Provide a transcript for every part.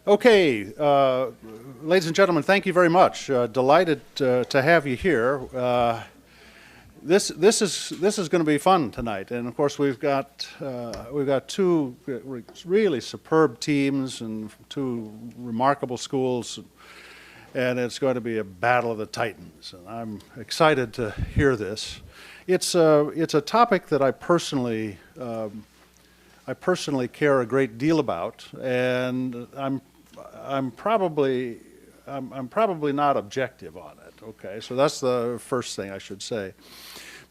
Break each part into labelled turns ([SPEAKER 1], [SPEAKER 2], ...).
[SPEAKER 1] Okay, ladies and gentlemen, thank you very much. Delighted to have you here. This is going to be fun tonight, and of course we've got two really superb teams and two remarkable schools, and it's going to be a battle of the Titans. And I'm excited to hear this. It's a topic that I personally care a great deal about, and I'm probably not objective on it. Okay, so that's the first thing I should say.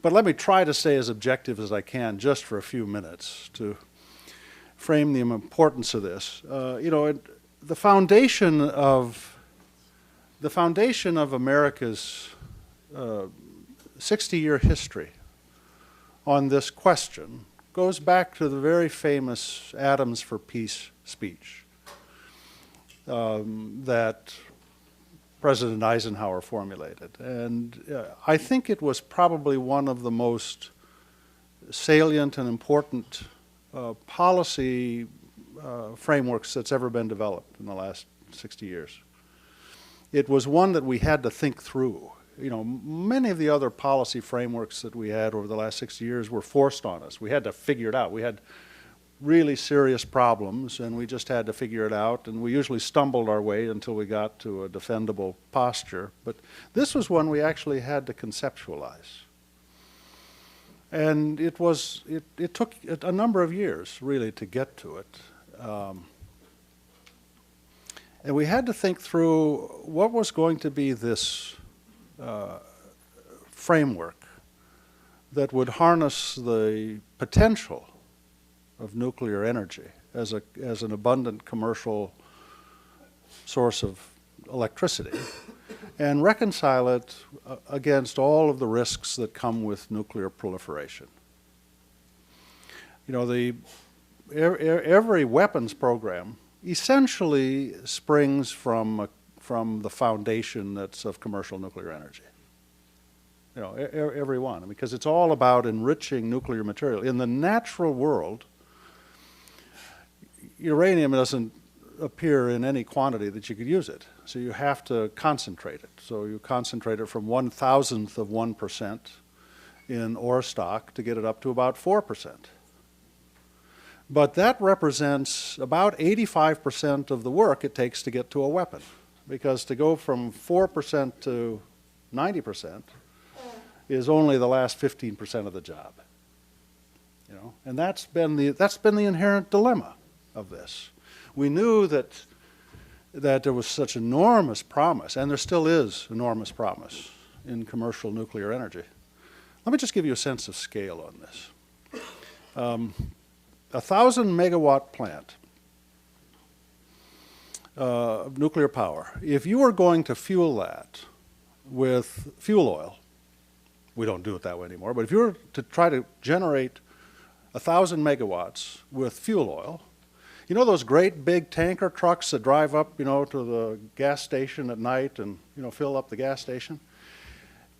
[SPEAKER 1] But let me try to stay as objective as I can, just for a few minutes, to frame the importance of this. The foundation of America's 60-year history on this question goes back to the very famous Atoms for Peace speech that President Eisenhower formulated. And I think it was probably one of the most salient and important policy frameworks that's ever been developed in the last 60 years. It was one that we had to think through. You know, many of the other policy frameworks that we had over the last 60 years were forced on us. We had to figure it out. We had really serious problems, and we just had to figure it out, and we usually stumbled our way until we got to a defendable posture. But this was one we actually had to conceptualize. And it took a number of years, really, to get to it. And we had to think through what was going to be this framework that would harness the potential of nuclear energy as an abundant commercial source of electricity and reconcile it against all of the risks that come with nuclear proliferation. You know, every weapons program essentially springs from the foundation that's of commercial nuclear energy. You know, every one, because it's all about enriching nuclear material. In the natural world, uranium doesn't appear in any quantity that you could use it. So you have to concentrate it. So you concentrate it from 1,000th of 1% in ore stock to get it up to about 4%. But that represents about 85% of the work it takes to get to a weapon. Because to go from 4% to 90% is only the last 15% of the job. You know, and that's been the inherent dilemma of this. We knew that there was such enormous promise, and there still is enormous promise in commercial nuclear energy. Let me just give you a sense of scale on this. 1,000 megawatt plant of nuclear power. If you are going to fuel that with fuel oil, we don't do it that way anymore, but if you were to try to generate 1,000 megawatts with fuel oil, you know those great big tanker trucks that drive up, you know, to the gas station at night and, you know, fill up the gas station?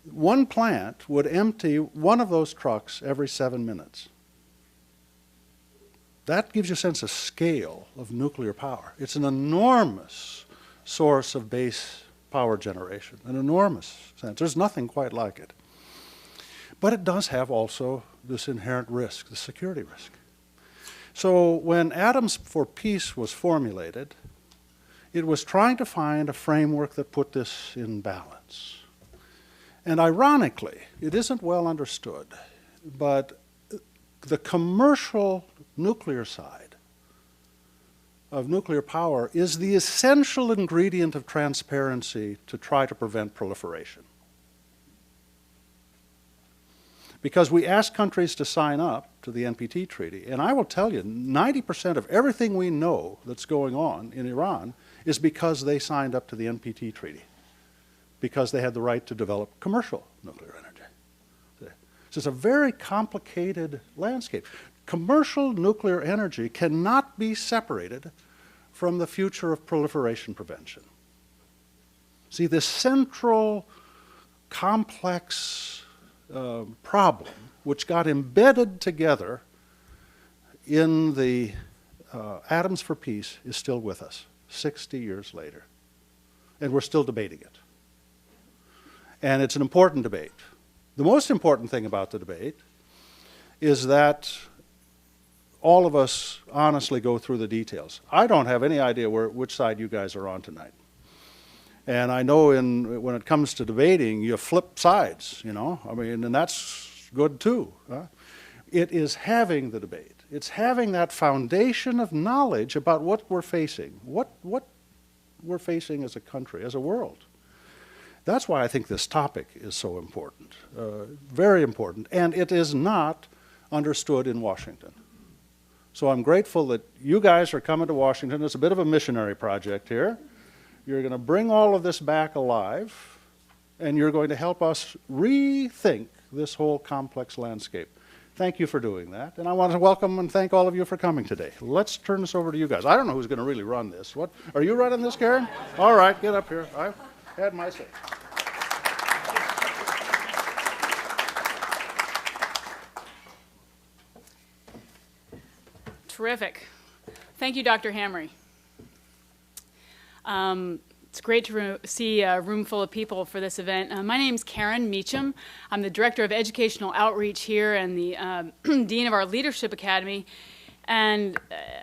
[SPEAKER 1] One plant would empty one of those trucks every 7 minutes. That gives you a sense of scale of nuclear power. It's an enormous source of base power generation, an enormous sense. There's nothing quite like it. But it does have also this inherent risk, the security risk. So when Atoms for Peace was formulated, it was trying to find a framework that put this in balance. And ironically, it isn't well understood, but the commercial nuclear side of nuclear power is the essential ingredient of transparency to try to prevent proliferation. Because we ask countries to sign up to the NPT treaty, and I will tell you, 90% of everything we know that's going on in Iran is because they signed up to the NPT treaty, because they had the right to develop commercial nuclear energy. So it's a very complicated landscape. Commercial nuclear energy cannot be separated from the future of proliferation prevention. See, this central, complex problem, which got embedded together in the Atoms for Peace, is still with us. 60 years later. And we're still debating it. And it's an important debate. The most important thing about the debate is that all of us honestly go through the details. I don't have any idea which side you guys are on tonight. And I know when it comes to debating, you flip sides, you know. I mean, and that's good too. It is having the debate. It's having that foundation of knowledge about what we're facing, what we're facing as a country, as a world. That's why I think this topic is so important, very important. And it is not understood in Washington. So I'm grateful that you guys are coming to Washington. It's a bit of a missionary project here. You're going to bring all of this back alive, and you're going to help us rethink this whole complex landscape. Thank you for doing that. And I want to welcome and thank all of you for coming today. Let's turn this over to you guys. I don't know who's going to really run this. What? Are you running this, Karen? All right, get up here. I've had my say.
[SPEAKER 2] Terrific. Thank you, Dr. Hamry. It's great to see a room full of people for this event. My name's Karen Meacham. I'm the Director of Educational Outreach here and the Dean of our Leadership Academy. And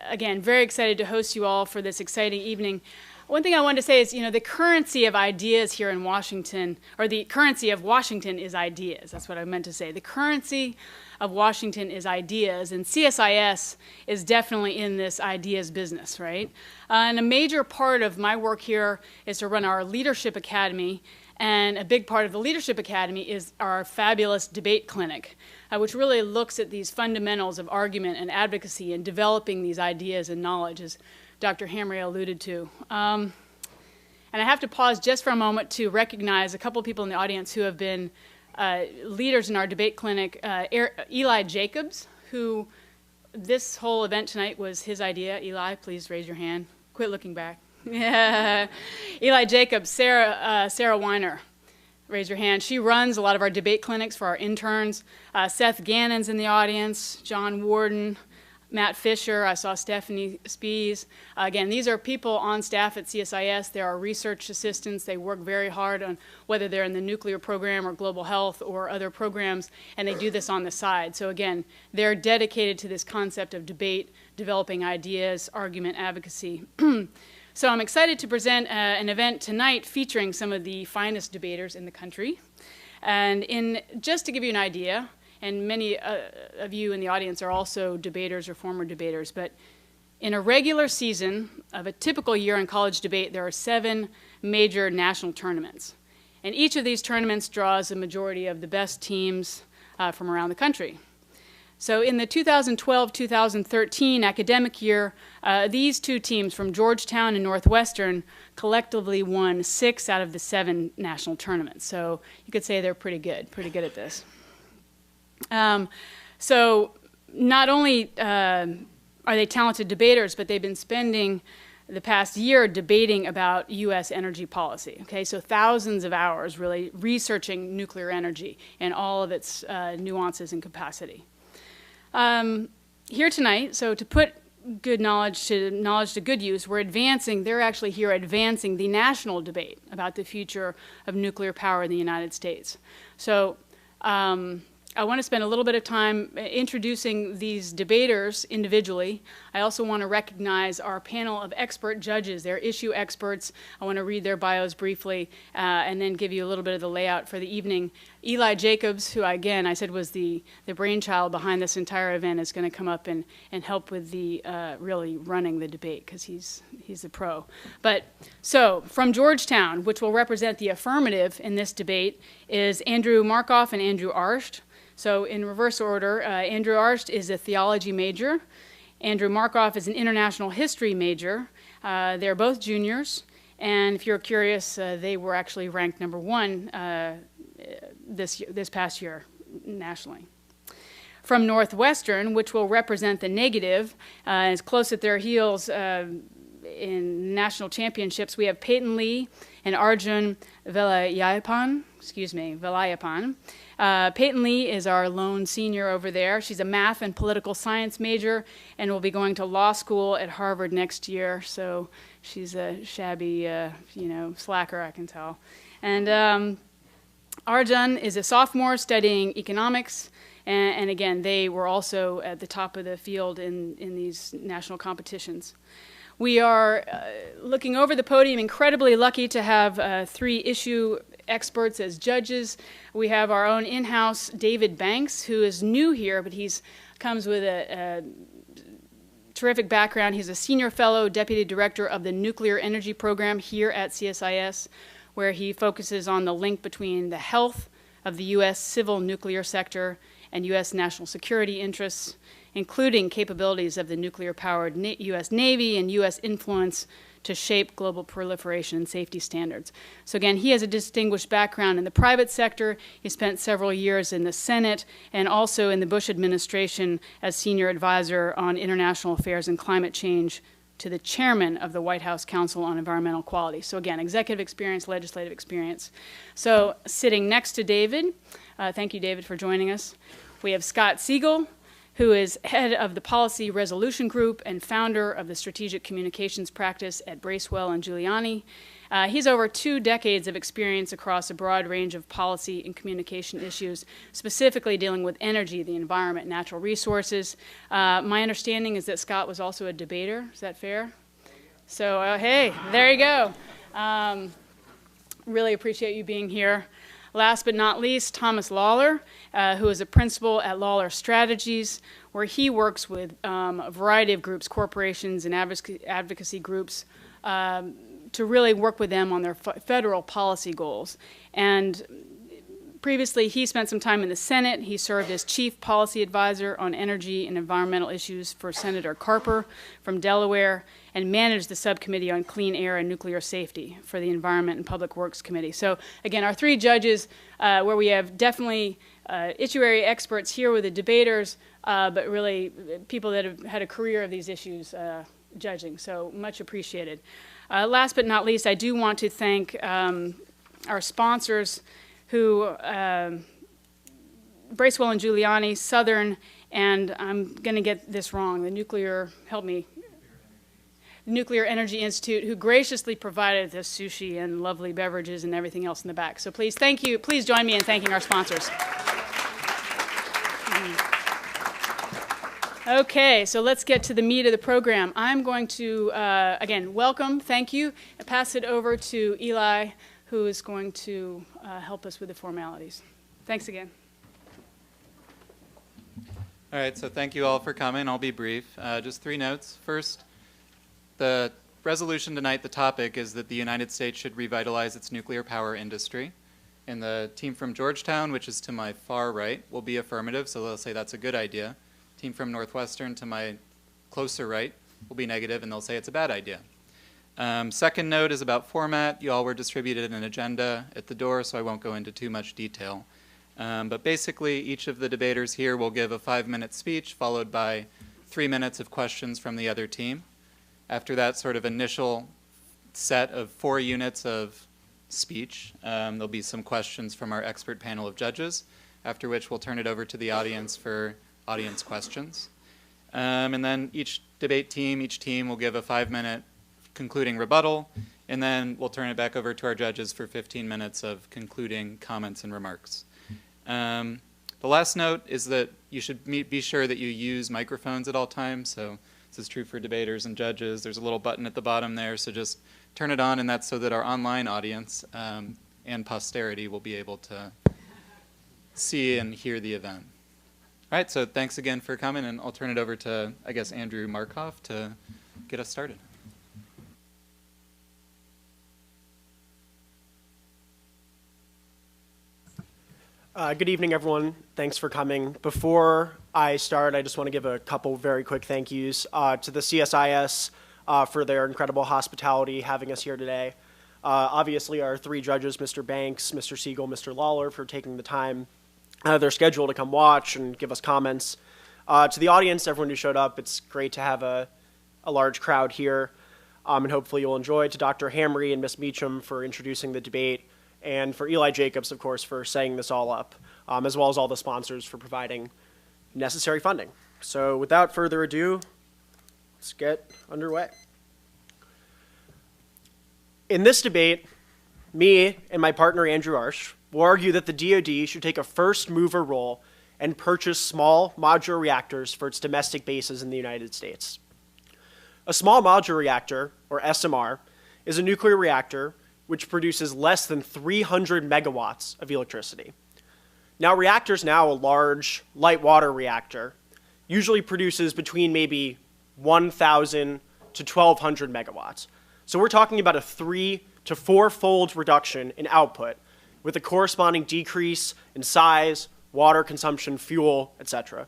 [SPEAKER 2] again, very excited to host you all for this exciting evening. One thing I wanted to say is, you know, the currency of ideas here in Washington, or the currency of Washington is ideas. That's what I meant to say. The currency of Washington is ideas, and CSIS is definitely in this ideas business, right? And a major part of my work here is to run our Leadership Academy, and a big part of the Leadership Academy is our fabulous debate clinic, which really looks at these fundamentals of argument and advocacy and developing these ideas and knowledge, as Dr. Hamry alluded to. And I have to pause just for a moment to recognize a couple of people in the audience who have been leaders in our debate clinic. Eli Jacobs, who this whole event tonight was his idea. Eli, please raise your hand. Quit looking back. Yeah. Eli Jacobs, Sarah Weiner, raise your hand. She runs a lot of our debate clinics for our interns. Seth Gannon's in the audience, John Warden, Matt Fisher, I saw Stephanie Spies. Again, these are people on staff at CSIS. They are research assistants. They work very hard on whether they're in the nuclear program or global health or other programs, and they do this on the side. So again, they're dedicated to this concept of debate, developing ideas, argument, advocacy. So I'm excited to present an event tonight featuring some of the finest debaters in the country. And just to give you an idea, and many of you in the audience are also debaters or former debaters, but in a regular season of a typical year in college debate, there are 7 major national tournaments. And each of these tournaments draws a majority of the best teams from around the country. So in the 2012-2013 academic year, these 2 teams from Georgetown and Northwestern collectively won 6 out of the 7 national tournaments. So you could say they're pretty good at this. So not only are they talented debaters, but they've been spending the past year debating about U.S. energy policy. Okay, so thousands of hours really researching nuclear energy and all of its nuances and capacity. Here tonight, so to put good knowledge to good use, they're actually here advancing the national debate about the future of nuclear power in the United States. So I want to spend a little bit of time introducing these debaters individually. I also want to recognize our panel of expert judges. They're issue experts. I want to read their bios briefly and then give you a little bit of the layout for the evening. Eli Jacobs, who again I said was the brainchild behind this entire event, is going to come up and help with the really running the debate because he's the pro. But so from Georgetown, which will represent the affirmative in this debate, is Andrew Markoff and Andrew Arsht. So in reverse order, Andrew Arsht is a theology major. Andrew Markoff is an international history major. They're both juniors. And if you're curious, they were actually ranked #1 this past year nationally. From Northwestern, which will represent the negative, is close at their heels in national championships, we have Peyton Lee and Arjun Vellayappan. Peyton Lee is our lone senior over there. She's a math and political science major and will be going to law school at Harvard next year. So she's a shabby, slacker, I can tell. And Arjun is a sophomore studying economics. And again, they were also at the top of the field in these national competitions. We are, looking over the podium, incredibly lucky to have 3 issue experts as judges. We have our own in-house David Banks, who is new here, but comes with a terrific background. He's a senior fellow, deputy director of the nuclear energy program here at CSIS, where he focuses on the link between the health of the U.S. civil nuclear sector and U.S. national security interests, including capabilities of the nuclear-powered U.S. Navy and U.S. influence to shape global proliferation and safety standards. So again, he has a distinguished background in the private sector. He spent several years in the Senate and also in the Bush administration as senior advisor on international affairs and climate change to the chairman of the White House Council on Environmental Quality. So again, executive experience, legislative experience. So sitting next to David, thank you, David, for joining us, we have Scott Segal, who is head of the Policy Resolution Group and founder of the Strategic Communications Practice at Bracewell and Giuliani. He's over 2 decades of experience across a broad range of policy and communication issues, specifically dealing with energy, the environment, natural resources. My understanding is that Scott was also a debater. Is that fair? So, hey, there you go. Really appreciate you being here. Last but not least, Thomas Lawler, who is a principal at Lawler Strategies, where he works with a variety of groups, corporations and advocacy groups, to really work with them on their federal policy goals. And previously, he spent some time in the Senate. He served as chief policy advisor on energy and environmental issues for Senator Carper from Delaware, and managed the subcommittee on clean air and nuclear safety for the Environment and Public Works Committee. So again, our 3 judges, where we have definitely issue area experts here with the debaters, but really people that have had a career of these issues judging, so much appreciated. Last but not least, I do want to thank our sponsors who, Bracewell and Giuliani, Southern, and I'm going to get this wrong, the Nuclear, help me, Nuclear Energy Institute, who graciously provided the sushi and lovely beverages and everything else in the back. So please, thank you. Please join me in thanking our sponsors. Okay, so let's get to the meat of the program. I'm going to, again, welcome, thank you, and pass it over to Eli, who is going to help us with the formalities. Thanks again.
[SPEAKER 3] All right, so thank you all for coming. I'll be brief. Just 3 notes. First, the resolution tonight, the topic is that the United States should revitalize its nuclear power industry. And the team from Georgetown, which is to my far right, will be affirmative, so they'll say that's a good idea. Team from Northwestern, to my closer right, will be negative, and they'll say it's a bad idea. Second note is about format. You all were distributed an agenda at the door, so I won't go into too much detail. But basically, each of the debaters here will give a 5-minute speech, followed by 3 minutes of questions from the other team. After that sort of initial set of 4 units of speech, there'll be some questions from our expert panel of judges, after which we'll turn it over to the audience for audience questions. And then each team will give a 5-minute concluding rebuttal, and then we'll turn it back over to our judges for 15 minutes of concluding comments and remarks. The last note is that you should be sure that you use microphones at all times. So this is true for debaters and judges. There's a little button at the bottom there, so just turn it on, and that's so that our online audience and posterity will be able to see and hear the event. All right, so thanks again for coming, and I'll turn it over to, I guess, Andrew Markoff to get us started.
[SPEAKER 4] Good evening, everyone. Thanks for coming. Before I start, I just want to give a couple very quick thank yous to the CSIS for their incredible hospitality having us here today. Obviously, our 3 judges, Mr. Banks, Mr. Segal, Mr. Lawler, for taking the time out of their schedule to come watch and give us comments. To the audience, everyone who showed up, it's great to have a large crowd here, and hopefully you'll enjoy. To Dr. Hamry and Ms. Meacham for introducing the debate, and for Eli Jacobs, of course, for setting this all up. as well as all the sponsors for providing necessary funding. So without further ado, let's get underway. In this debate, me and my partner Andrew Arsht will argue that the DoD should take a first mover role and purchase small modular reactors for its domestic bases in the United States. A small modular reactor, or SMR, is a nuclear reactor which produces less than 300 megawatts of electricity. Now, reactors now, a large light water reactor, usually produces between maybe 1,000 to 1,200 megawatts. So we're talking about a 3 to 4-fold reduction in output with a corresponding decrease in size, water consumption, fuel, etc.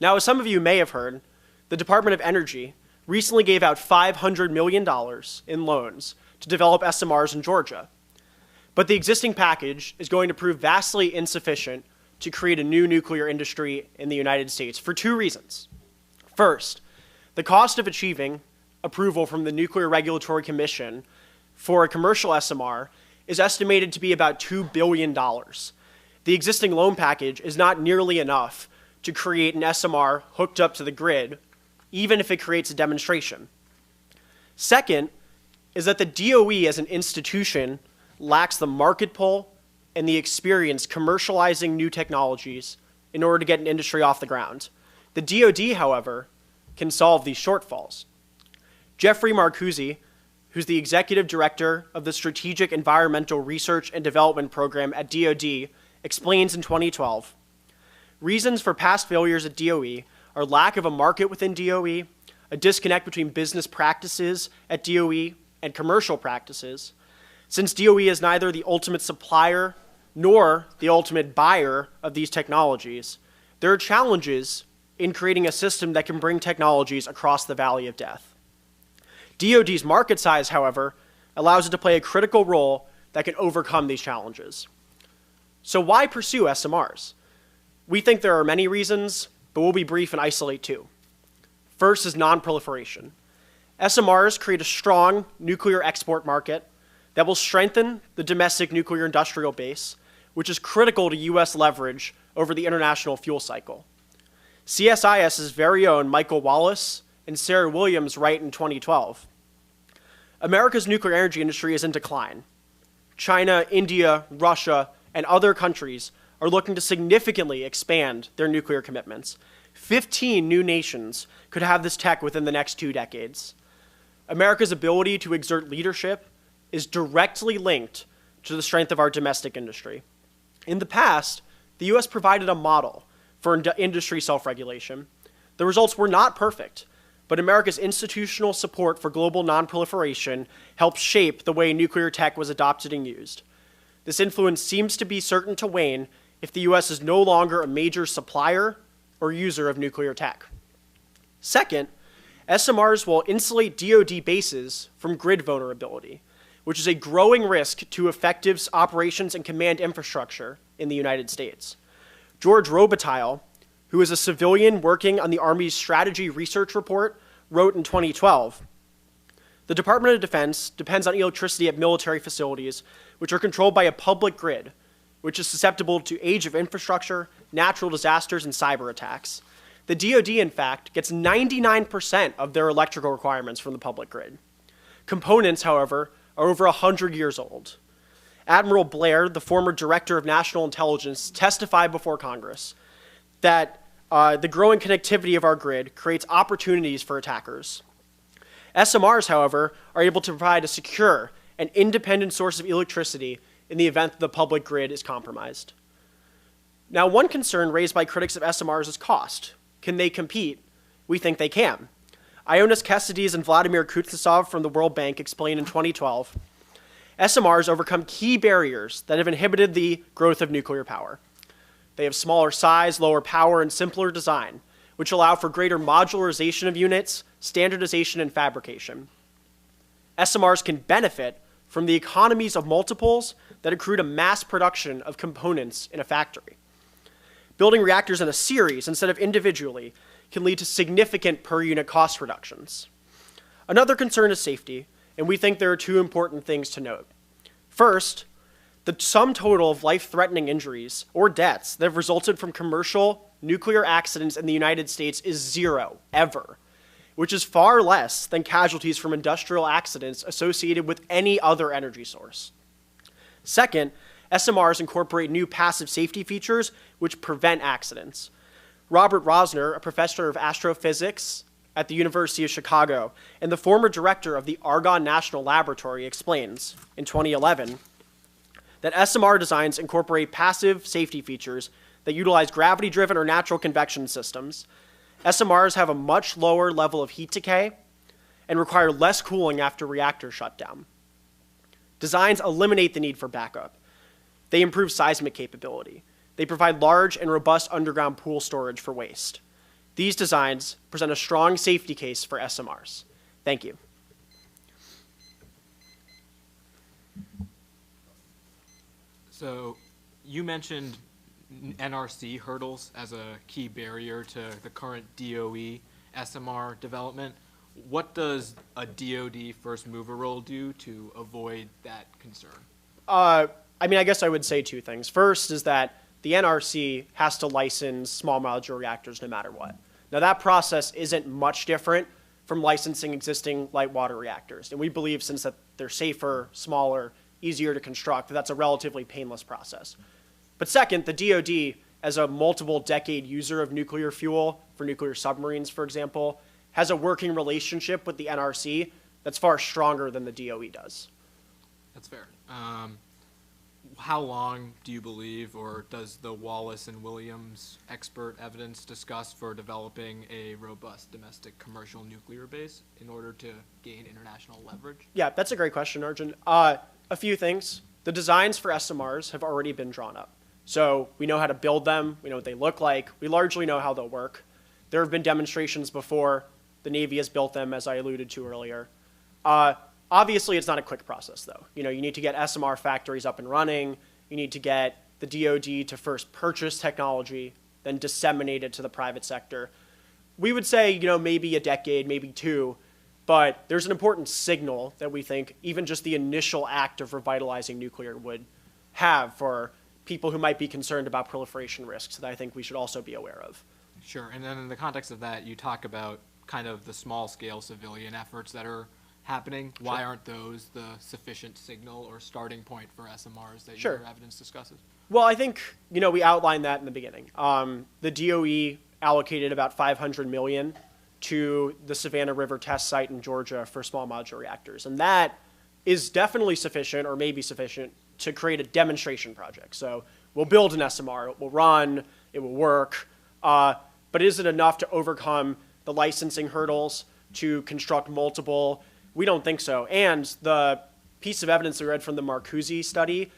[SPEAKER 4] Now, as some of you may have heard, the Department of Energy recently gave out $500 million in loans to develop SMRs in Georgia. But the existing package is going to prove vastly insufficient to create a new nuclear industry in the United States for 2 reasons. First, the cost of achieving approval from the Nuclear Regulatory Commission for a commercial SMR is estimated to be about $2 billion. The existing loan package is not nearly enough to create an SMR hooked up to the grid, even if it creates a demonstration. Second is that the DOE as an institution lacks the market pull and the experience commercializing new technologies in order to get an industry off the ground. The DoD, however, can solve these shortfalls. Jeffrey Marcuzzi, who's the executive director of the Strategic Environmental Research and Development Program at DoD, explains in 2012, reasons for past failures at DOE are lack of a market within DOE, a disconnect between business practices at DOE and commercial practices. Since DOE is neither the ultimate supplier nor the ultimate buyer of these technologies, there are challenges in creating a system that can bring technologies across the valley of death. DoD's market size, however, allows it to play a critical role that can overcome these challenges. So why pursue SMRs? We think there are many reasons, but we'll be brief and isolate 2. First is non-proliferation. SMRs create a strong nuclear export market that will strengthen the domestic nuclear industrial base, which is critical to U.S. leverage over the international fuel cycle. CSIS's very own Michael Wallace and Sarah Williams write in 2012, America's nuclear energy industry is in decline. China, India, Russia, and other countries are looking to significantly expand their nuclear commitments. 15 new nations could have this tech within the next 2 decades. America's ability to exert leadership is directly linked to the strength of our domestic industry. In the past, the U.S. provided a model for industry self-regulation. The results were not perfect, but America's institutional support for global non-proliferation helped shape the way nuclear tech was adopted and used. This influence seems to be certain to wane if the U.S. is no longer a major supplier or user of nuclear tech. Second, SMRs will insulate DoD bases from grid vulnerability, which is a growing risk to effective operations and command infrastructure in the United States. George Robitaille, who is a civilian working on the Army's Strategy Research Report, wrote in 2012, the Department of Defense depends on electricity at military facilities, which are controlled by a public grid, which is susceptible to age of infrastructure, natural disasters, and cyber attacks. The DoD, in fact, gets 99% of their electrical requirements from the public grid. Components, however, are over 100 years old. Admiral Blair, the former director of national intelligence, testified before Congress that the growing connectivity of our grid creates opportunities for attackers. SMRs, however, are able to provide a secure and independent source of electricity in the event that the public grid is compromised. Now, one concern raised by critics of SMRs is cost. Can they compete? We think they can. Ioannis Kessides and Vladimir Kuznetsov from the World Bank explained in 2012, SMRs overcome key barriers that have inhibited the growth of nuclear power. They have smaller size, lower power, and simpler design, which allow for greater modularization of units, standardization, and fabrication. SMRs can benefit from the economies of multiples that accrue to mass production of components in a factory. Building reactors in a series instead of individually can lead to significant per-unit cost reductions. Another concern is safety, and we think there are 2 important things to note. First, The sum total of life-threatening injuries or deaths that have resulted from commercial nuclear accidents in the United States is 0, ever, which is far less than casualties from industrial accidents associated with any other energy source. Second, SMRs incorporate new passive safety features which prevent accidents. Robert Rosner, a professor of astrophysics at the University of Chicago and the former director of the Argonne National Laboratory, explains in 2011 that SMR designs incorporate passive safety features that utilize gravity-driven or natural convection systems. SMRs have a much lower level of heat decay and require less cooling after reactor shutdown. Designs eliminate the need for backup. They improve seismic capability. They provide large and robust underground pool storage for waste. These designs present a strong safety case for SMRs. Thank you.
[SPEAKER 5] So you mentioned NRC hurdles as a key barrier to the current DOE SMR development. What does a DoD first mover role do to avoid that concern?
[SPEAKER 4] I guess I would say two things. First is that the NRC has to license small modular reactors no matter what. Now that process isn't much different from licensing existing light water reactors. And we believe since that they're safer, smaller, easier to construct, that's a relatively painless process. But second, the DoD, as a multiple decade user of nuclear fuel for nuclear submarines, for example, has a working relationship with the NRC that's far stronger than the DOE does.
[SPEAKER 5] That's fair. How long do you believe, or does the Wallace and Williams expert evidence discuss for developing a robust domestic commercial nuclear base in order to gain international leverage?
[SPEAKER 4] Yeah, that's a great question, Arjun. A few things. The designs for SMRs have already been drawn up. So we know how to build them. We know what they look like. We largely know how they'll work. There have been demonstrations before. The Navy has built them, as I alluded to earlier. Obviously, it's not a quick process, though. You need to get SMR factories up and running. You need to get the DoD to first purchase technology, then disseminate it to the private sector. We would say, maybe a decade, maybe two, but there's an important signal that we think even just the initial act of revitalizing nuclear would have for people who might be concerned about proliferation risks that I think we should also be aware of.
[SPEAKER 5] Sure, and then in the context of that, you talk about kind of the small-scale civilian efforts that are happening.
[SPEAKER 4] Sure.
[SPEAKER 5] Why aren't those the sufficient signal or starting point for SMRs that
[SPEAKER 4] Sure.
[SPEAKER 5] your evidence discusses?
[SPEAKER 4] Well, I think, we outlined that in the beginning. The DOE allocated about $500 million to the Savannah River test site in Georgia for small modular reactors. And that is definitely sufficient, or maybe sufficient, to create a demonstration project. So we'll build an SMR, it will run, it will work, but is it enough to overcome the licensing hurdles to construct multiple? We don't think so. And the piece of evidence we read from the Marcuzzi study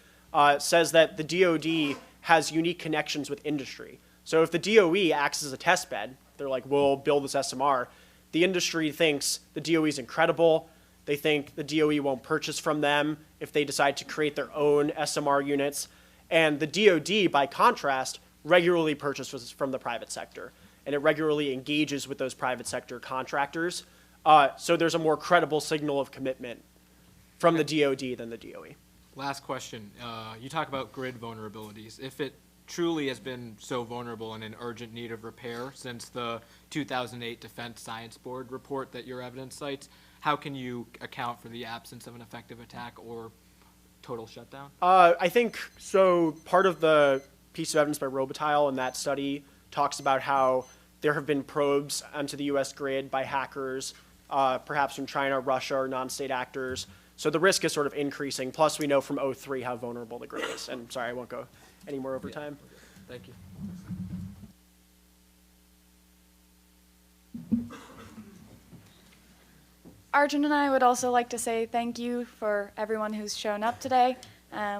[SPEAKER 4] says that the DoD has unique connections with industry. So if the DOE acts as a test bed, they're like, we'll build this SMR, the industry thinks the DOE is incredible. They think the DOE won't purchase from them if they decide to create their own SMR units. And the DoD, by contrast, regularly purchases from the private sector. And it regularly engages with those private sector contractors. So there's a more credible signal of commitment from the DoD than the DOE.
[SPEAKER 5] Last question. You talk about grid vulnerabilities. If it truly has been so vulnerable and in urgent need of repair since the 2008 Defense Science Board report that your evidence cites, how can you account for the absence of an effective attack or total shutdown?
[SPEAKER 4] I think, so part of the piece of evidence by Robitaille in that study talks about how there have been probes onto the US grid by hackers, perhaps from China, Russia, or non-state actors. So the risk is sort of increasing. Plus, we know from 03 how vulnerable the grid is. And sorry, I won't go any more over time.
[SPEAKER 5] Thank you.
[SPEAKER 6] Arjun and I would also like to say thank you for everyone who's shown up today.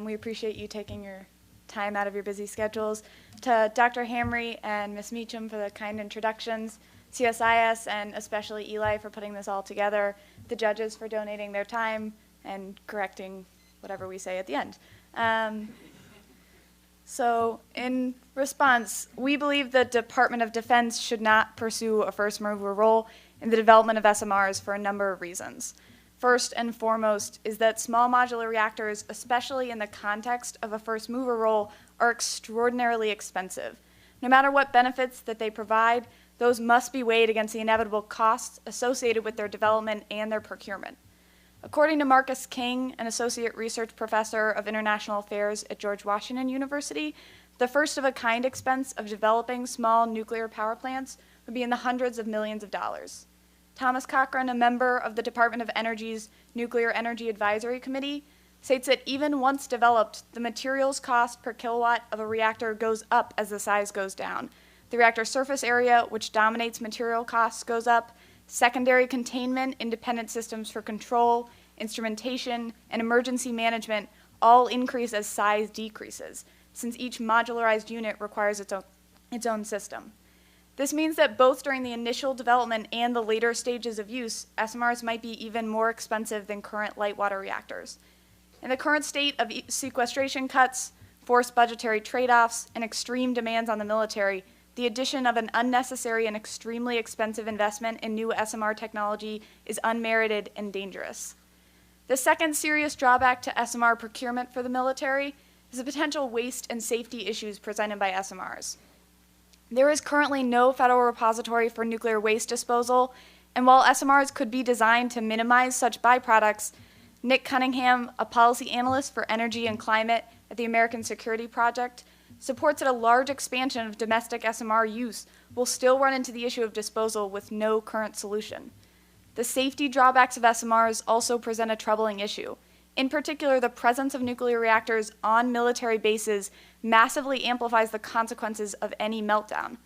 [SPEAKER 6] We appreciate you taking your time out of your busy schedules. To Dr. Hamry and Ms. Meacham for the kind introductions, CSIS and especially Eli for putting this all together, the judges for donating their time and correcting whatever we say at the end. So in response, we believe the Department of Defense should not pursue a first mover role in the development of SMRs for a number of reasons. First and foremost is that small modular reactors, especially in the context of a first mover role, are extraordinarily expensive. No matter what benefits that they provide, those must be weighed against the inevitable costs associated with their development and their procurement. According to Marcus King, an associate research professor of international affairs at George Washington University, the first-of-a-kind expense of developing small nuclear power plants would be in the hundreds of millions of dollars. Thomas Cochrane, a member of the Department of Energy's Nuclear Energy Advisory Committee, states that even once developed, the materials cost per kilowatt of a reactor goes up as the size goes down. The reactor surface area, which dominates material costs, goes up. Secondary containment, independent systems for control, instrumentation, and emergency management all increase as size decreases, since each modularized unit requires its own system. This means that both during the initial development and the later stages of use, SMRs might be even more expensive than current light water reactors. In the current state of sequestration cuts, forced budgetary trade-offs, and extreme demands on the military, the addition of an unnecessary and extremely expensive investment in new SMR technology is unmerited and dangerous. The second serious drawback to SMR procurement for the military is the potential waste and safety issues presented by SMRs. There is currently no federal repository for nuclear waste disposal, and while SMRs could be designed to minimize such byproducts, Nick Cunningham, a policy analyst for energy and climate at the American Security Project, supports that a large expansion of domestic SMR use will still run into the issue of disposal with no current solution. The safety drawbacks of SMRs also present a troubling issue. In particular, the presence of nuclear reactors on military bases massively amplifies the consequences of any meltdown.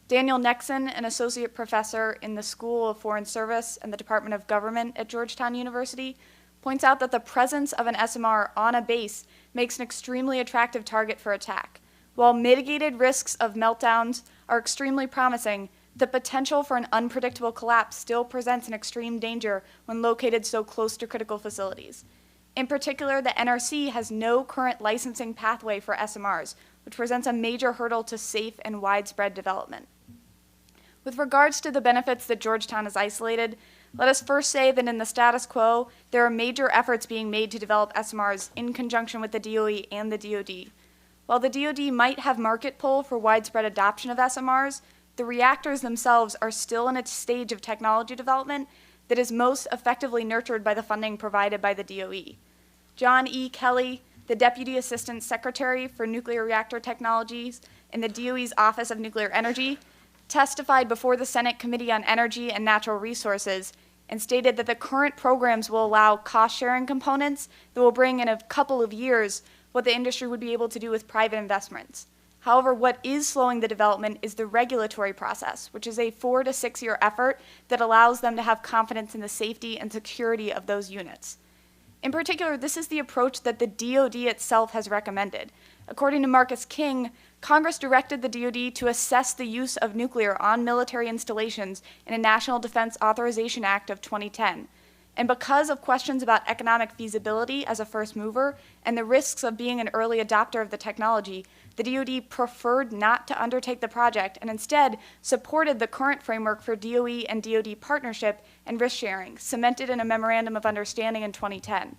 [SPEAKER 6] Daniel Nexon, an associate professor in the School of Foreign Service and the Department of Government at Georgetown University, points out that the presence of an SMR on a base makes an extremely attractive target for attack. While mitigated risks of meltdowns are extremely promising, the potential for an unpredictable collapse still presents an extreme danger when located so close to critical facilities. In particular, the NRC has no current licensing pathway for SMRs, which presents a major hurdle to safe and widespread development. With regards to the benefits that Georgetown has isolated, let us first say that in the status quo, there are major efforts being made to develop SMRs in conjunction with the DOE and the DoD. While the DoD might have market pull for widespread adoption of SMRs, the reactors themselves are still in a stage of technology development that is most effectively nurtured by the funding provided by the DOE. John E. Kelly, the Deputy Assistant Secretary for Nuclear Reactor Technologies in the DOE's Office of Nuclear Energy, testified before the Senate Committee on Energy and Natural Resources and stated that the current programs will allow cost-sharing components that will bring in a couple of years what the industry would be able to do with private investments. However, what is slowing the development is the regulatory process, which is a 4 to 6 year effort that allows them to have confidence in the safety and security of those units. In particular, this is the approach that the DoD itself has recommended. According to Marcus King, Congress directed the DoD to assess the use of nuclear on military installations in a National Defense Authorization Act of 2010. And because of questions about economic feasibility as a first mover and the risks of being an early adopter of the technology, the DoD preferred not to undertake the project and instead supported the current framework for DOE and DoD partnership and risk sharing, cemented in a Memorandum of Understanding in 2010.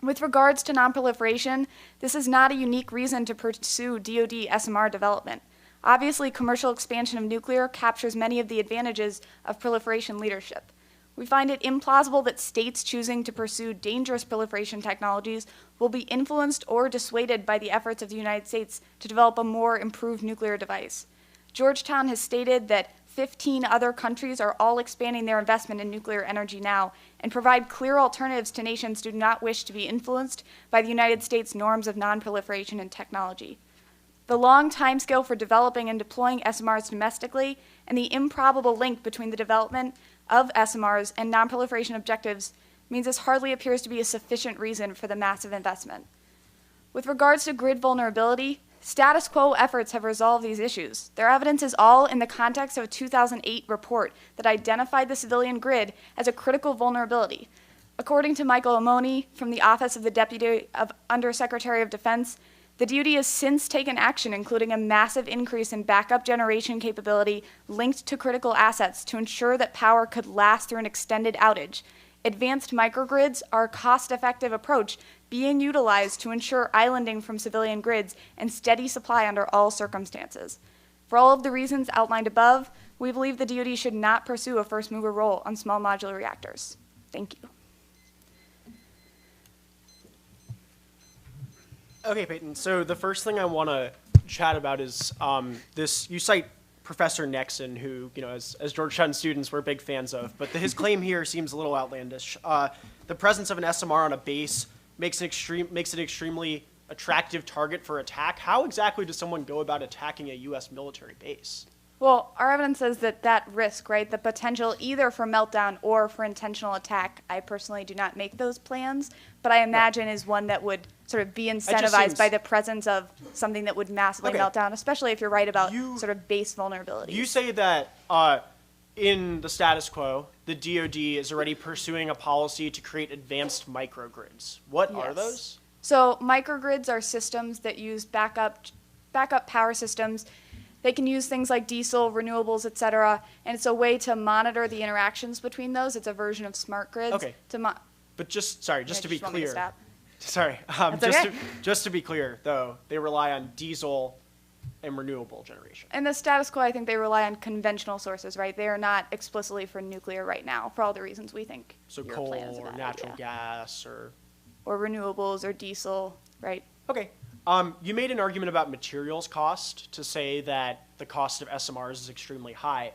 [SPEAKER 6] With regards to nonproliferation, this is not a unique reason to pursue DoD SMR development. Obviously, commercial expansion of nuclear captures many of the advantages of proliferation leadership. We find it implausible that states choosing to pursue dangerous proliferation technologies will be influenced or dissuaded by the efforts of the United States to develop a more improved nuclear device. Georgetown has stated that 15 other countries are all expanding their investment in nuclear energy now and provide clear alternatives to nations who do not wish to be influenced by the United States norms of nonproliferation and technology. The long timescale for developing and deploying SMRs domestically and the improbable link between the development of SMRs and nonproliferation objectives means this hardly appears to be a sufficient reason for the massive investment. With regards to grid vulnerability, status quo efforts have resolved these issues. Their evidence is all in the context of a 2008 report that identified the civilian grid as a critical vulnerability. According to Michael Amoni from the Office of the Deputy Undersecretary of Defense, the DoD has since taken action, including a massive increase in backup generation capability linked to critical assets to ensure that power could last through an extended outage. Advanced microgrids are a cost-effective approach being utilized to ensure islanding from civilian grids and steady supply under all circumstances. For all of the reasons outlined above, we believe the DoD should not pursue a first mover role on small modular reactors. Thank you.
[SPEAKER 4] Okay, Peyton, so the first thing I want to chat about is you cite Professor Nexon, who, as Georgetown students, we're big fans of, but his claim here seems a little outlandish. The presence of an SMR on a base makes an extremely attractive target for attack. How exactly does someone go about attacking a U.S. military base?
[SPEAKER 6] Well, our evidence says that risk, right, the potential either for meltdown or for intentional attack, I personally do not make those plans, but I imagine is one that would sort of be incentivized by the presence of something that would massively melt down, especially if you're right about sort of base vulnerability.
[SPEAKER 4] You say that in the status quo, the DoD is already pursuing a policy to create advanced microgrids. What are those?
[SPEAKER 6] So microgrids are systems that use backup power systems. They can use things like diesel, renewables, et cetera, and it's a way to monitor the interactions between those. It's a version of smart grids.
[SPEAKER 4] Okay. But just to be clear. Sorry. Just to be clear, though, they rely on diesel and renewable generation.
[SPEAKER 6] In the status quo, I think they rely on conventional sources, right? They are not explicitly for nuclear right now, for all the reasons we think.
[SPEAKER 4] So coal or natural gas or
[SPEAKER 6] renewables or diesel, right?
[SPEAKER 4] Okay. You made an argument about materials cost to say that the cost of SMRs is extremely high.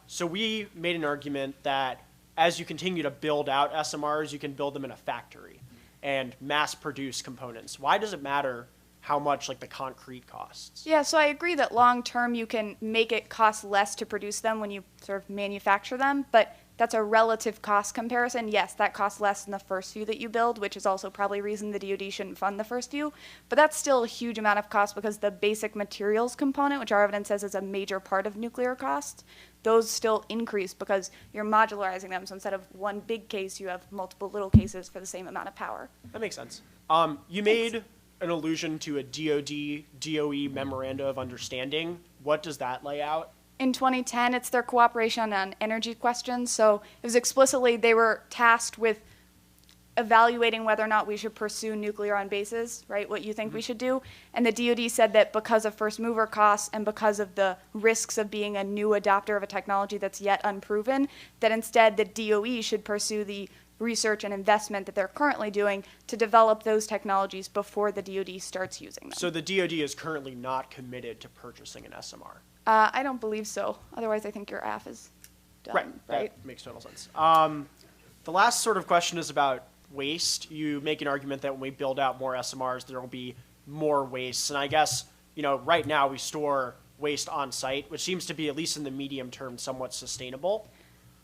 [SPEAKER 4] So we made an argument that as you continue to build out SMRs, you can build them in a factory and mass produce components. Why does it matter how much the concrete costs?
[SPEAKER 6] Yeah, so I agree that long term you can make it cost less to produce them when you sort of manufacture them, but that's a relative cost comparison. Yes, that costs less than the first few that you build, which is also probably a reason the DoD shouldn't fund the first few. But that's still a huge amount of cost because the basic materials component, which our evidence says is a major part of nuclear costs, those still increase because you're modularizing them. So instead of one big case, you have multiple little cases for the same amount of power.
[SPEAKER 4] That makes sense. You made an allusion to a DoD-DOE Memoranda of Understanding. What does that lay out?
[SPEAKER 6] In 2010, it's their cooperation on energy questions. So it was explicitly, they were tasked with evaluating whether or not we should pursue nuclear on bases, right, what you think we should do. And the DoD said that because of first mover costs and because of the risks of being a new adopter of a technology that's yet unproven, that instead the DOE should pursue the research and investment that they're currently doing to develop those technologies before the DoD starts using them.
[SPEAKER 4] So the DoD is currently not committed to purchasing an SMR?
[SPEAKER 6] I don't believe so. Otherwise, I think your AF is done, right?
[SPEAKER 4] That makes total sense. The last sort of question is about waste. You make an argument that when we build out more SMRs, there will be more waste. And I guess, right now we store waste on site, which seems to be, at least in the medium term, somewhat sustainable.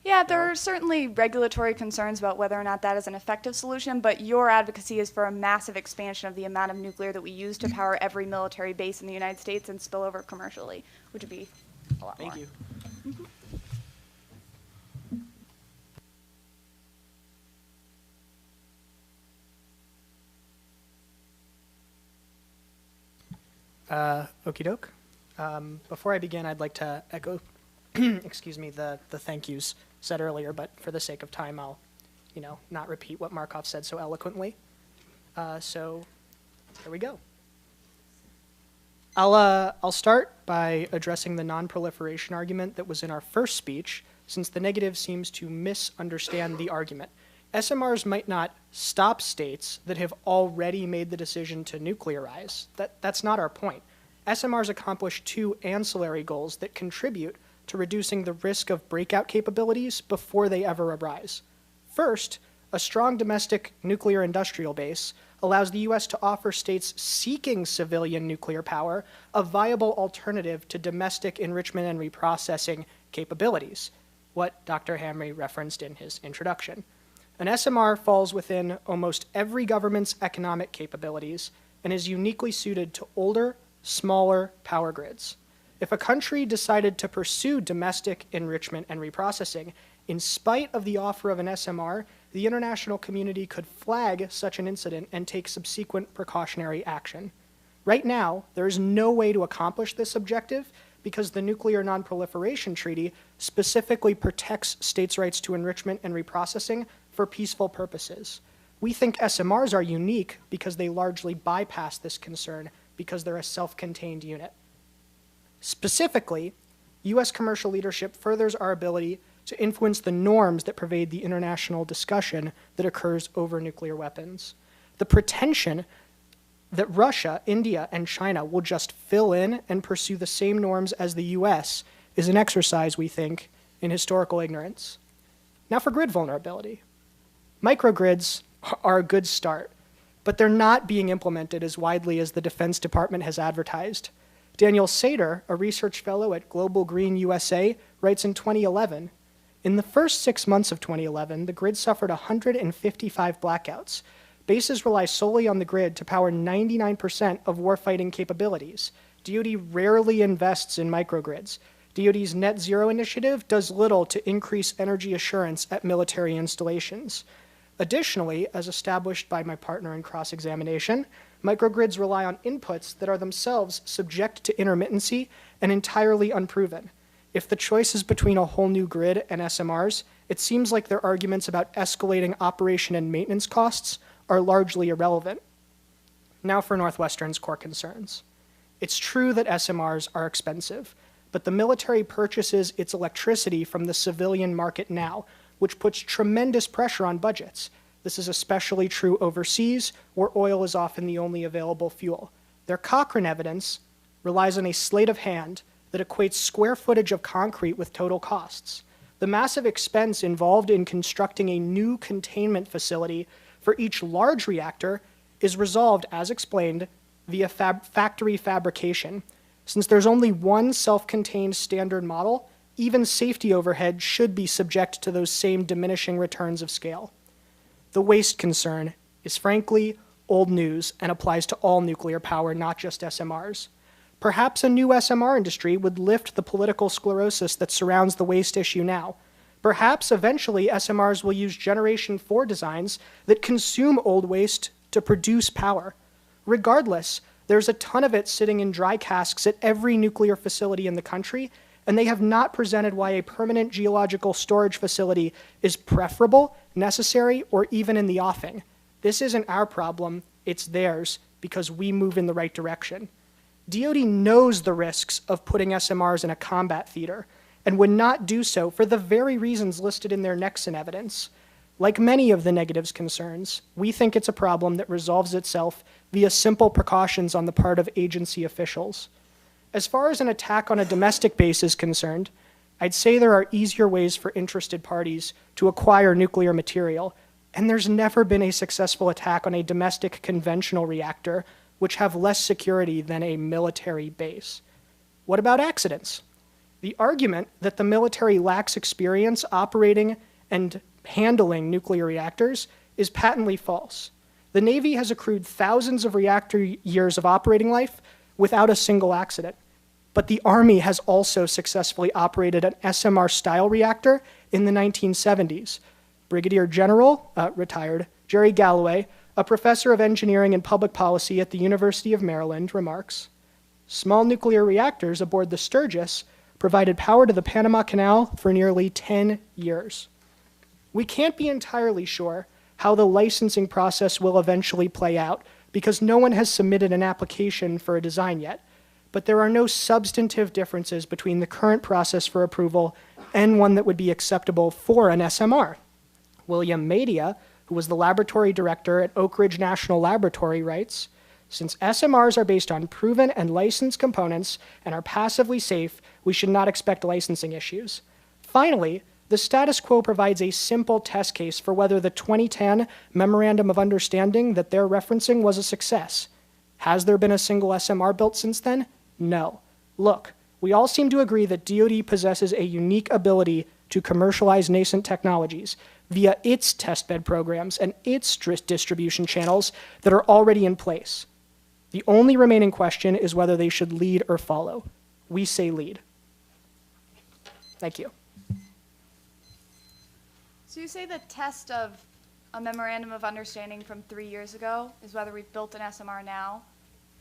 [SPEAKER 6] Yeah, there are certainly regulatory concerns about whether or not that is an effective solution, but your advocacy is for a massive expansion of the amount of nuclear that we use to power every military base in the United States and spill over commercially, which would be a lot more.
[SPEAKER 4] Thank you.
[SPEAKER 7] Okie doke. Before I begin, I'd like to echo, excuse me, the thank yous said earlier, but for the sake of time, I'll, not repeat what Markoff said so eloquently. So there we go. I'll start by addressing the non-proliferation argument that was in our first speech, since the negative seems to misunderstand the argument. SMRs might not stop states that have already made the decision to nuclearize. That's not our point. SMRs accomplish two ancillary goals that contribute to reducing the risk of breakout capabilities before they ever arise. First, a strong domestic nuclear industrial base allows the U.S. to offer states seeking civilian nuclear power a viable alternative to domestic enrichment and reprocessing capabilities, what Dr. Hamre referenced in his introduction. An SMR falls within almost every government's economic capabilities and is uniquely suited to older, smaller power grids. If a country decided to pursue domestic enrichment and reprocessing, in spite of the offer of an SMR, the international community could flag such an incident and take subsequent precautionary action. Right now, there is no way to accomplish this objective because the Nuclear Non-Proliferation Treaty specifically protects states' rights to enrichment and reprocessing for peaceful purposes. We think SMRs are unique because they largely bypass this concern because they're a self-contained unit. Specifically, U.S. commercial leadership furthers our ability to influence the norms that pervade the international discussion that occurs over nuclear weapons. The pretension that Russia, India, and China will just fill in and pursue the same norms as the U.S. is an exercise, we think, in historical ignorance. Now for grid vulnerability. Microgrids are a good start, but they're not being implemented as widely as the Defense Department has advertised. Daniel Sater, a research fellow at Global Green USA, writes in 2011, in the first 6 months of 2011, the grid suffered 155 blackouts. Bases rely solely on the grid to power 99% of warfighting capabilities. DoD rarely invests in microgrids. DoD's net zero initiative does little to increase energy assurance at military installations. Additionally, as established by my partner in cross-examination, microgrids rely on inputs that are themselves subject to intermittency and entirely unproven. If the choice is between a whole new grid and SMRs, it seems like their arguments about escalating operation and maintenance costs are largely irrelevant. Now for Northwestern's core concerns. It's true that SMRs are expensive, but the military purchases its electricity from the civilian market now, which puts tremendous pressure on budgets. This is especially true overseas, where oil is often the only available fuel. Their Cochrane evidence relies on a sleight of hand that equates square footage of concrete with total costs. The massive expense involved in constructing a new containment facility for each large reactor is resolved, as explained, via factory fabrication. Since there's only one self-contained standard model, even safety overhead should be subject to those same diminishing returns of scale. The waste concern is frankly old news and applies to all nuclear power, not just SMRs. Perhaps a new SMR industry would lift the political sclerosis that surrounds the waste issue now. Perhaps eventually SMRs will use Generation 4 designs that consume old waste to produce power. Regardless, there's a ton of it sitting in dry casks at every nuclear facility in the country, and they have not presented why a permanent geological storage facility is preferable, necessary, or even in the offing. This isn't our problem, it's theirs, because we move in the right direction. DoD knows the risks of putting SMRs in a combat theater, and would not do so for the very reasons listed in their Nexon evidence. Like many of the negatives concerns, we think it's a problem that resolves itself via simple precautions on the part of agency officials. As far as an attack on a domestic base is concerned, I'd say there are easier ways for interested parties to acquire nuclear material, and there's never been a successful attack on a domestic conventional reactor, which have less security than a military base. What about accidents? The argument that the military lacks experience operating and handling nuclear reactors is patently false. The Navy has accrued thousands of reactor years of operating life without a single accident. But the Army has also successfully operated an SMR-style reactor in the 1970s. Brigadier General, retired, Jerry Galloway, a professor of engineering and public policy at the University of Maryland, remarks, small nuclear reactors aboard the Sturgis provided power to the Panama Canal for nearly 10 years. We can't be entirely sure how the licensing process will eventually play out because no one has submitted an application for a design yet, but there are no substantive differences between the current process for approval and one that would be acceptable for an SMR. William Madia, who was the laboratory director at Oak Ridge National Laboratory, writes, since SMRs are based on proven and licensed components and are passively safe, we should not expect licensing issues. Finally, the status quo provides a simple test case for whether the 2010 Memorandum of Understanding that they're referencing was a success. Has there been a single SMR built since then? No. Look, we all seem to agree that DoD possesses a unique ability to commercialize nascent technologies via its testbed programs and its distribution channels that are already in place. The only remaining question is whether they should lead or follow. We say lead. Thank you.
[SPEAKER 6] So you say the test of a memorandum of understanding from 3 years ago is whether we've built an SMR now.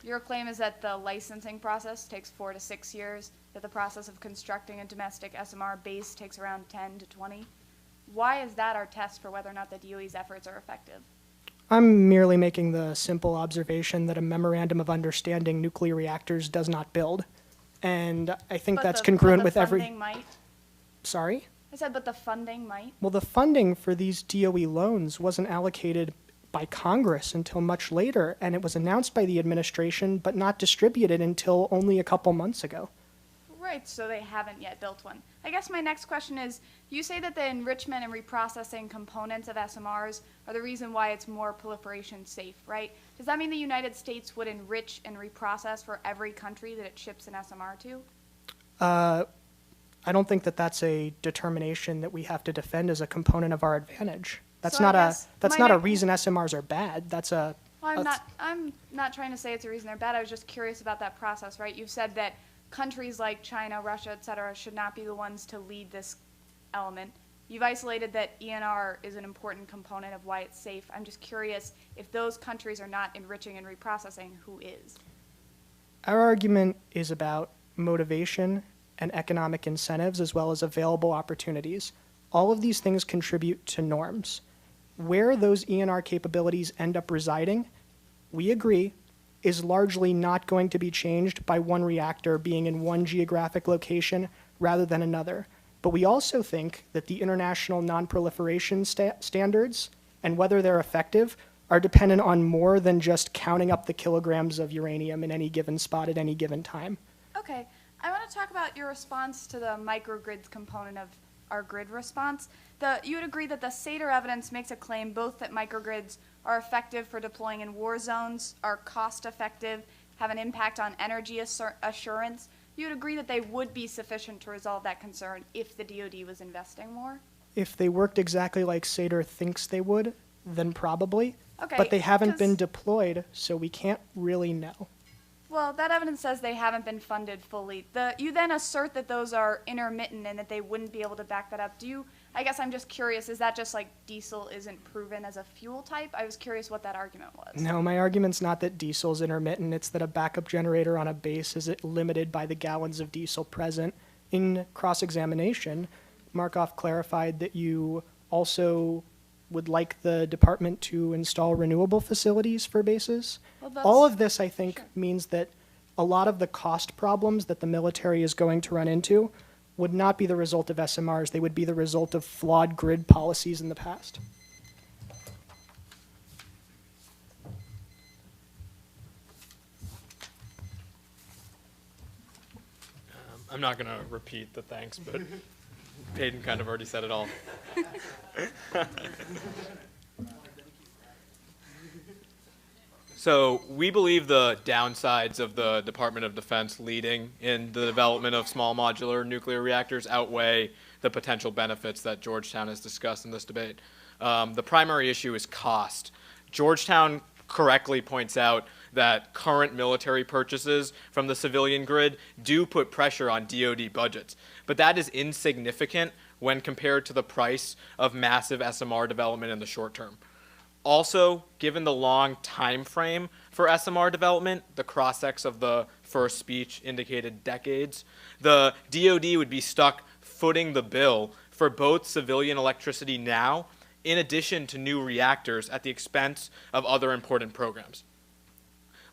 [SPEAKER 6] Your claim is that the licensing process takes 4 to 6 years, that the process of constructing a domestic SMR base takes around 10 to 20. Why is that our test for whether or not the DOE's efforts are effective?
[SPEAKER 7] I'm merely making the simple observation that a memorandum of understanding nuclear reactors does not build. And I think
[SPEAKER 6] But
[SPEAKER 7] that's
[SPEAKER 6] the-
[SPEAKER 7] congruent
[SPEAKER 6] but
[SPEAKER 7] with
[SPEAKER 6] the
[SPEAKER 7] every...
[SPEAKER 6] funding might?
[SPEAKER 7] Sorry?
[SPEAKER 6] I said, but the funding might?
[SPEAKER 7] Well, the funding for these DOE loans wasn't allocated by Congress until much later, and it was announced by the administration, but not distributed until only a couple months ago.
[SPEAKER 6] Right, so they haven't yet built one. I guess my next question is, you say that the enrichment and reprocessing components of SMRs are the reason why it's more proliferation safe, right? Does that mean the United States would enrich and reprocess for every country that it ships an SMR to?
[SPEAKER 7] I don't think that that's a determination that we have to defend as a component of our advantage. That's
[SPEAKER 6] So I
[SPEAKER 7] not a
[SPEAKER 6] guess
[SPEAKER 7] that's
[SPEAKER 6] my
[SPEAKER 7] not a
[SPEAKER 6] next-
[SPEAKER 7] reason SMRs are bad. That's a
[SPEAKER 6] Well,
[SPEAKER 7] that's-
[SPEAKER 6] I'm not trying to say it's a reason they're bad. I was just curious about that process, right? You've said that countries like China, Russia, et cetera, should not be the ones to lead this element. You've isolated that ENR is an important component of why it's safe. I'm just curious, if those countries are not enriching and reprocessing, who is?
[SPEAKER 7] Our argument is about motivation and economic incentives as well as available opportunities. All of these things contribute to norms. Where those ENR capabilities end up residing, we agree, is largely not going to be changed by one reactor being in one geographic location rather than another. But we also think that the international non-proliferation standards and whether they're effective are dependent on more than just counting up the kilograms of uranium in any given spot at any given time.
[SPEAKER 6] Okay, I want to talk about your response to the microgrids component of our grid response. You would agree that the SADR evidence makes a claim both that microgrids are effective for deploying in war zones, are cost effective, have an impact on energy assurance. You would agree that they would be sufficient to resolve that concern if the DoD was investing more?
[SPEAKER 7] If they worked exactly like SADR thinks they would, then probably.
[SPEAKER 6] Okay,
[SPEAKER 7] But they haven't
[SPEAKER 6] 'cause-
[SPEAKER 7] been deployed, so we can't really know.
[SPEAKER 6] Well, that evidence says they haven't been funded fully. You then assert that those are intermittent and that they wouldn't be able to back that up. I guess I'm just curious, is that just like diesel isn't proven as a fuel type? I was curious what that argument was.
[SPEAKER 7] No, my argument's not that diesel's intermittent. It's that a backup generator on a base is limited by the gallons of diesel present. In cross-examination, Markoff clarified that you also would like the department to install renewable facilities for bases.
[SPEAKER 6] Well, that's-
[SPEAKER 7] All of this, I think,
[SPEAKER 6] Sure.
[SPEAKER 7] means that a lot of the cost problems that the military is going to run into would not be the result of SMRs. They would be the result of flawed grid policies in the past.
[SPEAKER 5] I'm not going to repeat the thanks, but Peyton kind of already said it all. So we believe the downsides of the Department of Defense leading in the development of small modular nuclear reactors outweigh the potential benefits that Georgetown has discussed in this debate. The primary issue is cost. Georgetown correctly points out that current military purchases from the civilian grid do put pressure on DoD budgets, but that is insignificant when compared to the price of massive SMR development in the short term. Also, given the long time frame for SMR development, the cross-sects of the first speech indicated decades, the DoD would be stuck footing the bill for both civilian electricity now, in addition to new reactors at the expense of other important programs.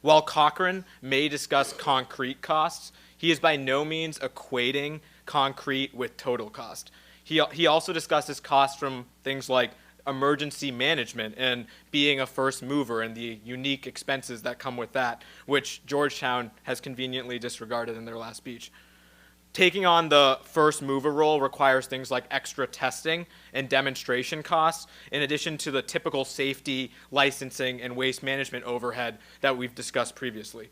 [SPEAKER 5] While Cochrane may discuss concrete costs, he is by no means equating concrete with total cost. He also discusses costs from things like emergency management and being a first mover and the unique expenses that come with that, which Georgetown has conveniently disregarded in their last speech. Taking on the first mover role requires things like extra testing and demonstration costs, in addition to the typical safety, licensing, and waste management overhead that we've discussed previously.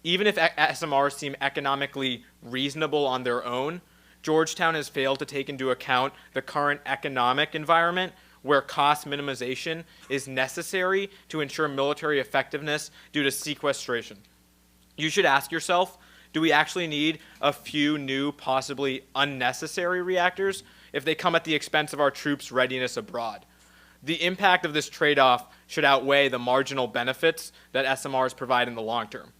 [SPEAKER 5] Even if SMRs seem economically reasonable on their own, Georgetown has failed to take into account the current economic environment where cost minimization is necessary to ensure military effectiveness due to sequestration. You should ask yourself, do we actually need a few new, possibly unnecessary reactors if they come at the expense of our troops' readiness abroad? The impact of this trade-off should outweigh the marginal benefits that SMRs provide in the long term.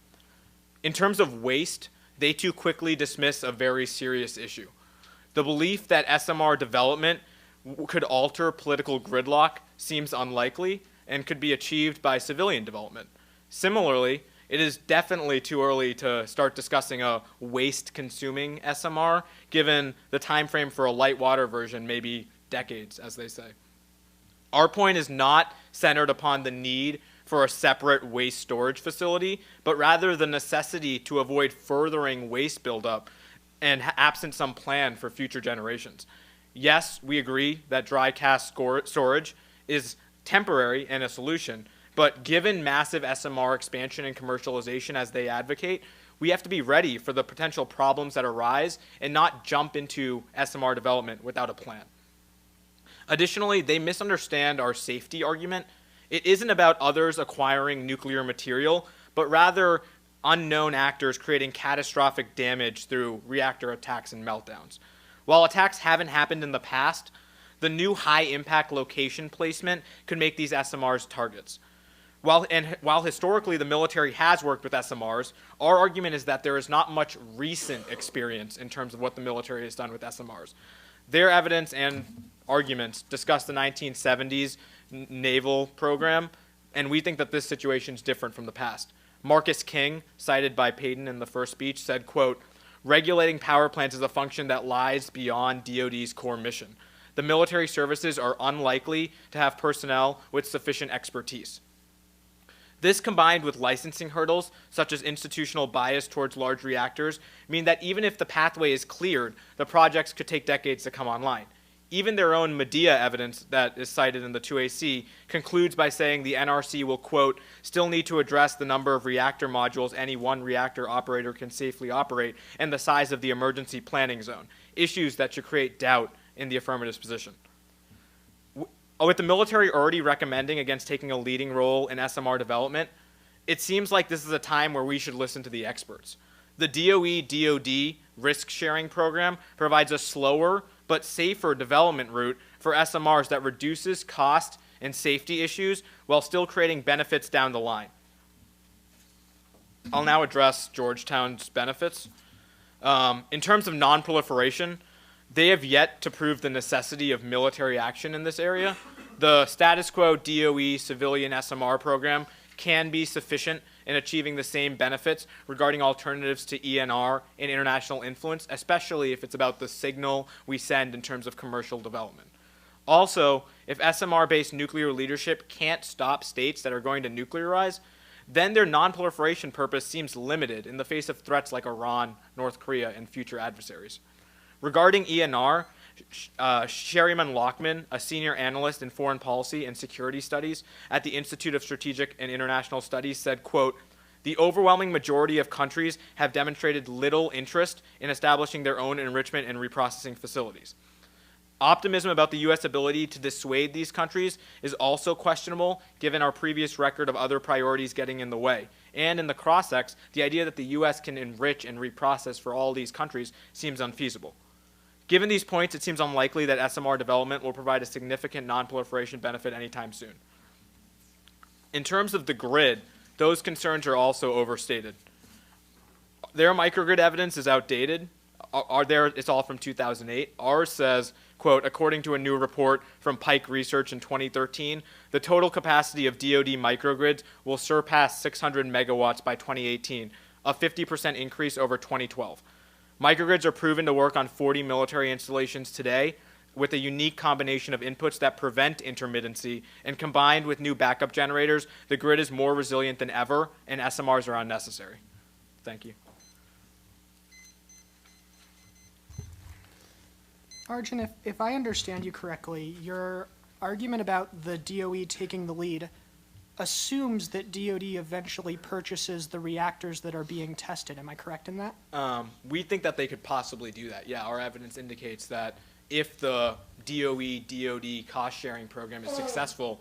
[SPEAKER 5] In terms of waste, they too quickly dismiss a very serious issue. The belief that SMR development could alter political gridlock seems unlikely and could be achieved by civilian development. Similarly, it is definitely too early to start discussing a waste-consuming SMR, given the time frame for a light water version may be decades, as they say. Our point is not centered upon the need for a separate waste storage facility, but rather the necessity to avoid furthering waste buildup and absent some plan for future generations. Yes, we agree that dry cask storage is temporary and a solution, but given massive SMR expansion and commercialization as they advocate, we have to be ready for the potential problems that arise and not jump into SMR development without a plan. Additionally, they misunderstand our safety argument. It isn't about others acquiring nuclear material, but rather unknown actors creating catastrophic damage through reactor attacks and meltdowns. While attacks haven't happened in the past, the new high-impact location placement could make these SMRs targets. While historically the military has worked with SMRs, our argument is that there is not much recent experience in terms of what the military has done with SMRs. Their evidence and arguments discuss the 1970s naval program, and we think that this situation is different from the past. Marcus King, cited by Payton in the first speech, said, quote, "Regulating power plants is a function that lies beyond DoD's core mission. The military services are unlikely to have personnel with sufficient expertise." This, combined with licensing hurdles, such as institutional bias towards large reactors, mean that even if the pathway is cleared, the projects could take decades to come online. Even their own Medea evidence that is cited in the 2AC concludes by saying the NRC will, quote, "still need to address the number of reactor modules any one reactor operator can safely operate and the size of the emergency planning zone, issues that should create doubt in the affirmative's position." With the military already recommending against taking a leading role in SMR development, it seems like this is a time where we should listen to the experts. The DOE-DOD risk-sharing program provides a slower but safer development route for SMRs that reduces cost and safety issues while still creating benefits down the line. I'll now address Georgetown's benefits. In terms of non-proliferation, they have yet to prove the necessity of military action in this area. The status quo DOE civilian SMR program can be sufficient in achieving the same benefits regarding alternatives to ENR and international influence, especially if it's about the signal we send in terms of commercial development. Also, if SMR-based nuclear leadership can't stop states that are going to nuclearize, then their non-proliferation purpose seems limited in the face of threats like Iran, North Korea, and future adversaries. Regarding ENR, Sherryman Lockman, a senior analyst in foreign policy and security studies at the Institute of Strategic and International Studies, said, quote, "The overwhelming majority of countries have demonstrated little interest in establishing their own enrichment and reprocessing facilities. Optimism about the U.S. ability to dissuade these countries is also questionable, given our previous record of other priorities getting in the way. And in the cross-ex, the idea that the U.S. can enrich and reprocess for all these countries seems unfeasible. Given these points, it seems unlikely that SMR development will provide a significant non-proliferation benefit anytime soon. In terms of the grid, those concerns are also overstated. Their microgrid evidence is outdated. It's all from 2008. Ours says, quote, "According to a new report from Pike Research in 2013, the total capacity of DoD microgrids will surpass 600 megawatts by 2018, a 50% increase over 2012. Microgrids are proven to work on 40 military installations today with a unique combination of inputs that prevent intermittency, and combined with new backup generators, the grid is more resilient than ever, and SMRs are unnecessary." Thank you.
[SPEAKER 7] Arjun, if I understand you correctly, your argument about the DOE taking the lead assumes that DoD eventually purchases the reactors that are being tested. Am I correct in that?
[SPEAKER 5] We think that they could possibly do that. Yeah, our evidence indicates that if the DOE-DOD cost-sharing program is successful,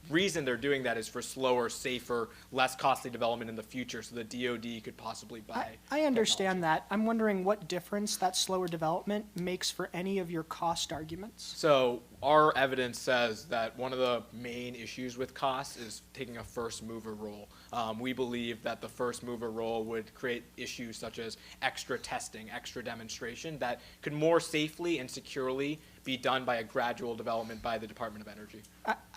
[SPEAKER 5] reason they're doing that is for slower, safer, less costly development in the future, so the DOD could possibly buy.
[SPEAKER 7] I understand that. I'm wondering what difference that slower development makes for any of your cost arguments.
[SPEAKER 5] So our evidence says that one of the main issues with costs is taking a first mover role. We believe that the first mover role would create issues such as extra testing, extra demonstration that could more safely and securely be done by a gradual development by the Department of Energy.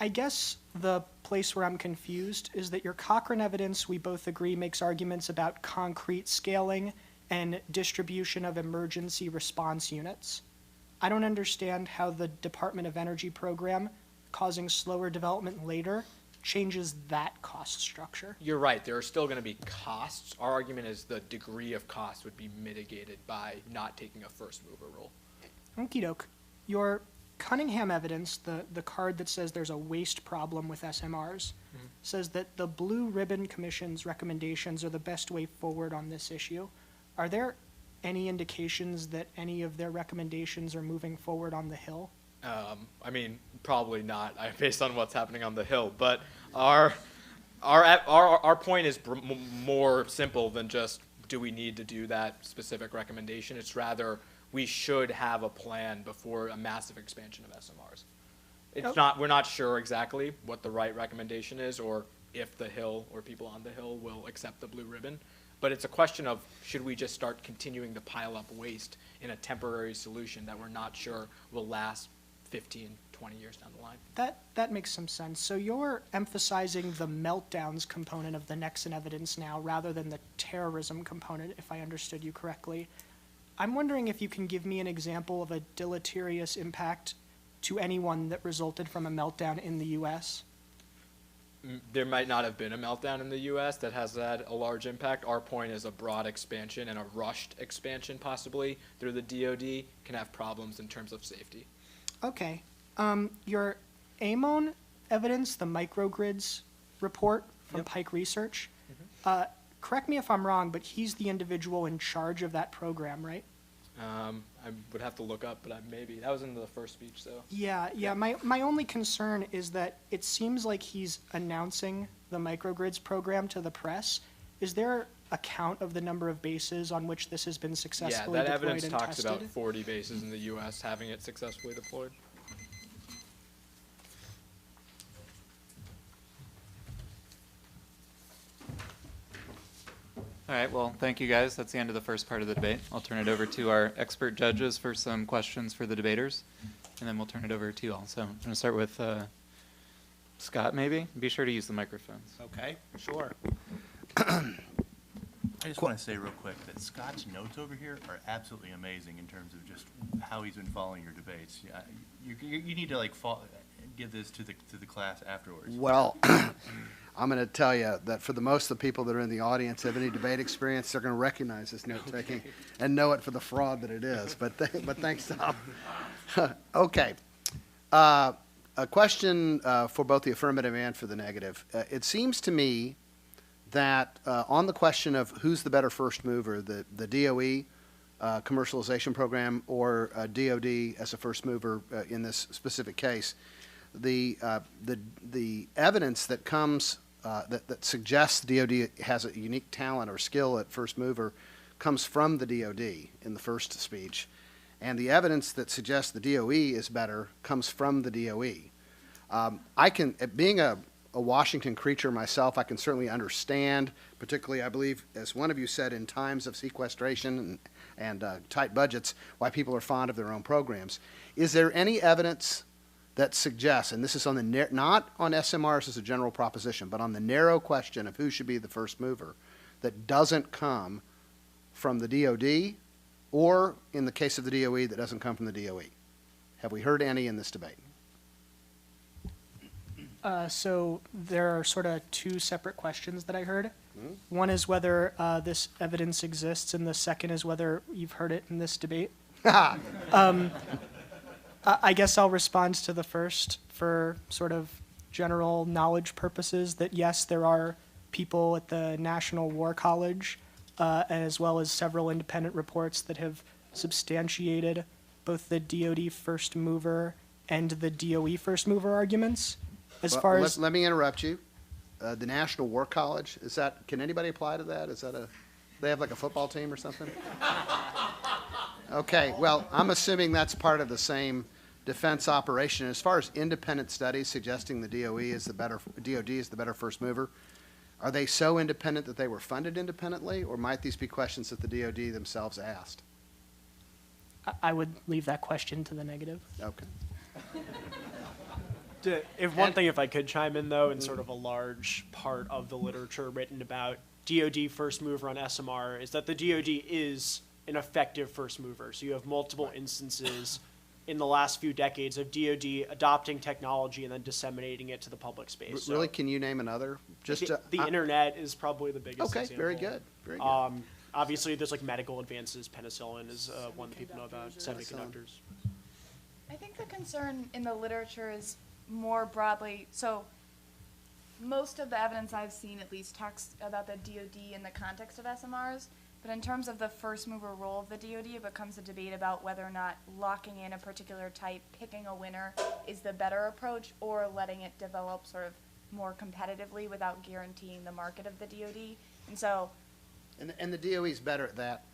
[SPEAKER 7] I guess the place where I'm confused is that your Cochrane evidence, we both agree, makes arguments about concrete scaling and distribution of emergency response units. I don't understand how the Department of Energy program, causing slower development later, changes that cost structure.
[SPEAKER 5] You're right, there are still going to be costs. Our argument is the degree of cost would be mitigated by not taking a first mover role.
[SPEAKER 7] Okie doke. Your Cunningham evidence, the card that says there's a waste problem with SMRs, says that the Blue Ribbon Commission's recommendations are the best way forward on this issue. Are there any indications that any of their recommendations are moving forward on the Hill?
[SPEAKER 5] I mean, probably not, based on what's happening on the Hill. But our point is more simple than just do we need to do that specific recommendation. It's rather we should have a plan before a massive expansion of SMRs. It's we're not sure exactly what the right recommendation is or if the Hill or people on the Hill will accept the blue ribbon. But it's a question of should we just start continuing to pile up waste in a temporary solution that we're not sure will last 15, 20 years down the line.
[SPEAKER 7] That makes some sense. So you're emphasizing the meltdowns component of the Nexon evidence now rather than the terrorism component, if I understood you correctly. I'm wondering if you can give me an example of a deleterious impact to anyone that resulted from a meltdown in the U.S.
[SPEAKER 5] There might not have been a meltdown in the U.S. that has had a large impact. Our point is a broad expansion and a rushed expansion possibly through the DoD can have problems in terms of safety.
[SPEAKER 7] Okay. Your AMON evidence, the microgrids report from Pike Research, correct me if I'm wrong, but he's the individual in charge of that program, right?
[SPEAKER 5] I would have to look up, but maybe. That was in the first speech, so.
[SPEAKER 7] Yeah. My only concern is that it seems like he's announcing the microgrids program to the press. Is there a count of the number of bases on which this has been successfully
[SPEAKER 5] Yeah, that
[SPEAKER 7] deployed
[SPEAKER 5] evidence
[SPEAKER 7] and
[SPEAKER 5] talks
[SPEAKER 7] tested?
[SPEAKER 5] about 40 bases in the U.S. having it successfully deployed.
[SPEAKER 3] All right, well, thank you guys. That's the end of the first part of the debate. I'll turn it over to our expert judges for some questions for the debaters, and then we'll turn it over to you all. So I'm going to start with Scott, maybe. Be sure to use the microphones.
[SPEAKER 8] Okay, sure. I just want to say real quick that Scott's notes over here are absolutely amazing in terms of just how he's been following your debates. Yeah, you need to like give this to the class afterwards.
[SPEAKER 9] Well, I'm going to tell you that for the most of the people that are in the audience have any debate experience, they're going to recognize this note taking and know it for the fraud that it is. But thanks, Tom. Okay. A question for both the affirmative and for the negative. It seems to me that on the question of who's the better first mover, the DOE commercialization program or DOD as a first mover in this specific case, the evidence that comes that suggests the DOD has a unique talent or skill at first mover comes from the DOD in the first speech, and the evidence that suggests the DOE is better comes from the DOE. I can, being a Washington creature myself, I can certainly understand, particularly I believe, as one of you said, in times of sequestration and tight budgets, why people are fond of their own programs. Is there any evidence that suggests, and this is on the not on SMRs as a general proposition, but on the narrow question of who should be the first mover, that doesn't come from the DOD, or in the case of the DOE, that doesn't come from the DOE? Have we heard any in this debate?
[SPEAKER 7] So there are sort of two separate questions that I heard. One is whether this evidence exists, and the second is whether you've heard it in this debate. I guess I'll respond to the first for sort of general knowledge purposes, that yes, there are people at the National War College, as well as several independent reports that have substantiated both the DoD first mover and the DOE first mover arguments. As far as
[SPEAKER 9] let me interrupt you. The National War College, is that, can anybody apply to that? Is that they have like a football team or something? Okay, well, I'm assuming that's part of the same defense operation. As far as independent studies suggesting the DOD is the better first mover, are they so independent that they were funded independently, or might these be questions that the DOD themselves asked?
[SPEAKER 7] I would leave that question to the negative.
[SPEAKER 9] Okay.
[SPEAKER 4] If I could chime in though, in sort of a large part of the literature written about DoD first mover on SMR is that the DoD is an effective first mover. So you have multiple instances in the last few decades of DoD adopting technology and then disseminating it to the public space.
[SPEAKER 9] Really, can you name another? Just
[SPEAKER 4] The internet is probably the biggest
[SPEAKER 9] okay,
[SPEAKER 4] example.
[SPEAKER 9] very good, very good.
[SPEAKER 4] Obviously, there's like medical advances. Penicillin is one that people know about. Semiconductors.
[SPEAKER 6] I think the concern in the literature is more broadly, so most of the evidence I've seen at least talks about the DoD in the context of SMRs, but in terms of the first mover role of the DoD, it becomes a debate about whether or not locking in a particular type, picking a winner, is the better approach, or letting it develop sort of more competitively without guaranteeing the market of the DoD. And so,
[SPEAKER 9] And the DOE is better at that.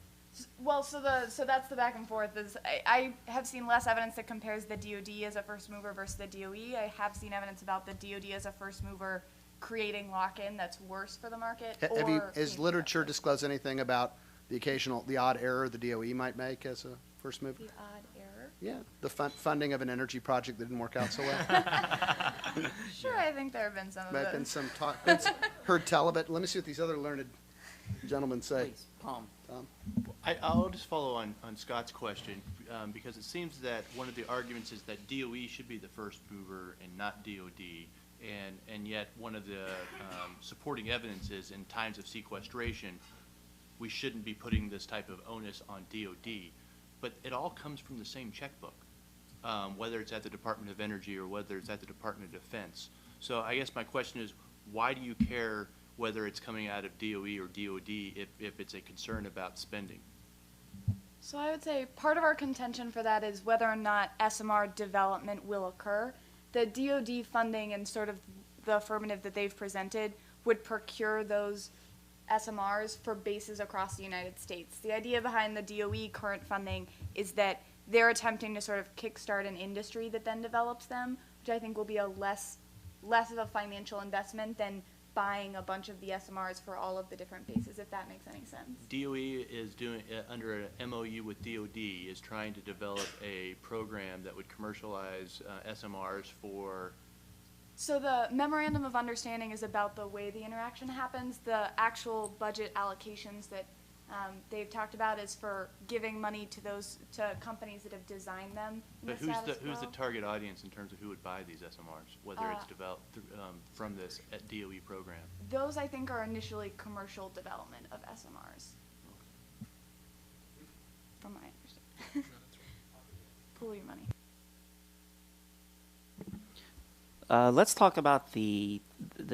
[SPEAKER 6] well, so that's the back and forth. I have seen less evidence that compares the DoD as a first mover versus the DOE. I have seen evidence about the DoD as a first mover creating lock-in that's worse for the market.
[SPEAKER 9] Has literature disclosed anything about the odd error the DOE might make as a first mover?
[SPEAKER 6] The odd error?
[SPEAKER 9] Yeah, the funding of an energy project that didn't work out so well.
[SPEAKER 6] Sure, I think there have been some of
[SPEAKER 9] Might have
[SPEAKER 6] those.
[SPEAKER 9] been some talk. Heard tell of it. Let me see what these other learned gentlemen say. Tom.
[SPEAKER 8] I'll just follow on Scott's question, because it seems that one of the arguments is that DOE should be the first mover and not DOD, and yet one of the supporting evidence is in times of sequestration, we shouldn't be putting this type of onus on DOD, but it all comes from the same checkbook, whether it's at the Department of Energy or whether it's at the Department of Defense. So I guess my question is, why do you care whether it's coming out of DOE or DOD if it's a concern about spending?
[SPEAKER 6] So I would say part of our contention for that is whether or not SMR development will occur. The DoD funding and sort of the affirmative that they've presented would procure those SMRs for bases across the United States. The idea behind the DOE current funding is that they're attempting to sort of kickstart an industry that then develops them, which I think will be a less of a financial investment than buying a bunch of the SMRs for all of the different bases, if that makes any sense.
[SPEAKER 8] DOE is doing, under an MOU with DOD, is trying to develop a program that would commercialize SMRs for...
[SPEAKER 6] So the memorandum of understanding is about the way the interaction happens. The actual budget allocations that they've talked about is for giving money to companies that have designed them.
[SPEAKER 8] But who's the target audience in terms of who would buy these SMRs, whether it's developed from this DOE program?
[SPEAKER 6] Those, I think, are initially commercial development of SMRs, from my understanding. Pool your money.
[SPEAKER 10] Let's talk about the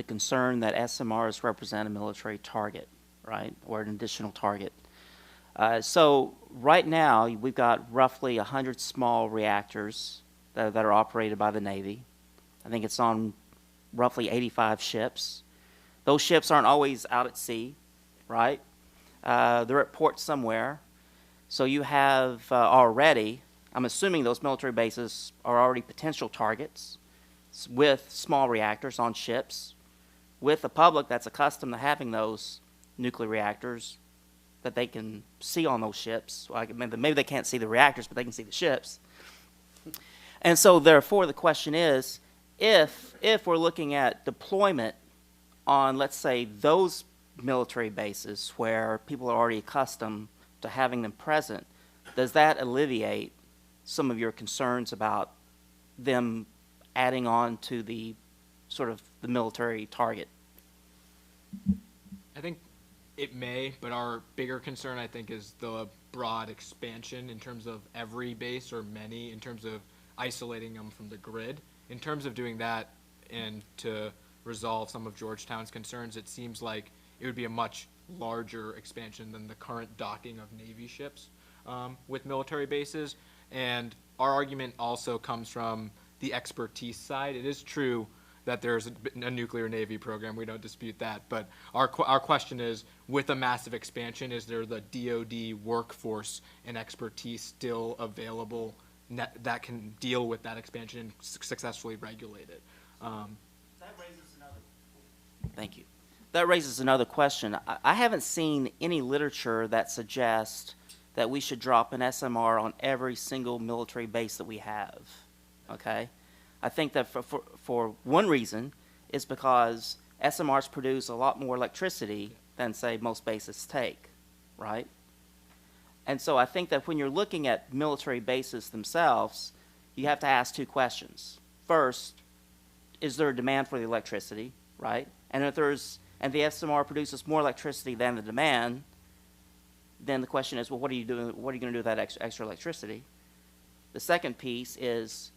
[SPEAKER 10] concern that SMRs represent a military target, right, or an additional target. So right now, we've got roughly 100 small reactors that are operated by the Navy. I think it's on roughly 85 ships. Those ships aren't always out at sea, right? They're at port somewhere. So you have already, I'm assuming those military bases are already potential targets with small reactors on ships, with a public that's accustomed to having those nuclear reactors that they can see on those ships. Well, maybe they can't see the reactors, but they can see the ships. And so therefore the question is, if we're looking at deployment on, let's say, those military bases where people are already accustomed to having them present, does that alleviate some of your concerns about them adding on to the sort of the military target?
[SPEAKER 5] I think it may, but our bigger concern, I think, is the broad expansion in terms of every base or many, in terms of isolating them from the grid. In terms of doing that and to resolve some of Georgetown's concerns, it seems like it would be a much larger expansion than the current docking of Navy ships with military bases. And our argument also comes from the expertise side. It is true that there's a nuclear Navy program. We don't dispute that. But our question is, with a massive expansion, is there the DoD workforce and expertise still available that can deal with that expansion and successfully regulate it?
[SPEAKER 10] Thank you. That raises another question. I haven't seen any literature that suggests that we should drop an SMR on every single military base that we have, okay? I think that for one reason is because SMRs produce a lot more electricity than, say, most bases take, right? And so I think that when you're looking at military bases themselves, you have to ask two questions. First, is there a demand for the electricity, right? And if and the SMR produces more electricity than the demand, then the question is, well, what are you doing? What are you going to do with that extra electricity? The second piece is,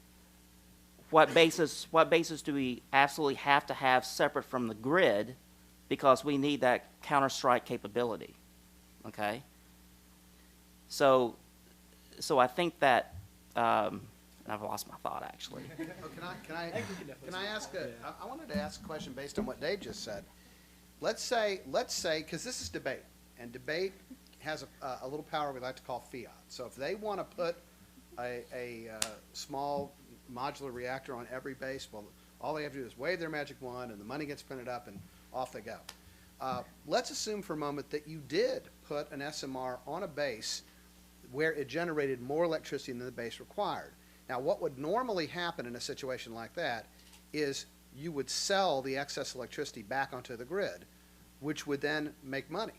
[SPEAKER 10] what bases do we absolutely have to have separate from the grid, because we need that counter-strike capability, okay? So I think that, I've lost my thought, actually.
[SPEAKER 9] Oh, can I ask I wanted to ask a question based on what Dave just said. Let's say, because this is debate, and debate has a little power we like to call fiat. So if they want to put a small modular reactor on every base, well, all they have to do is wave their magic wand, and the money gets printed up, and off they go. Let's assume for a moment that you did put an SMR on a base where it generated more electricity than the base required. Now, what would normally happen in a situation like that is you would sell the excess electricity back onto the grid, which would then make money.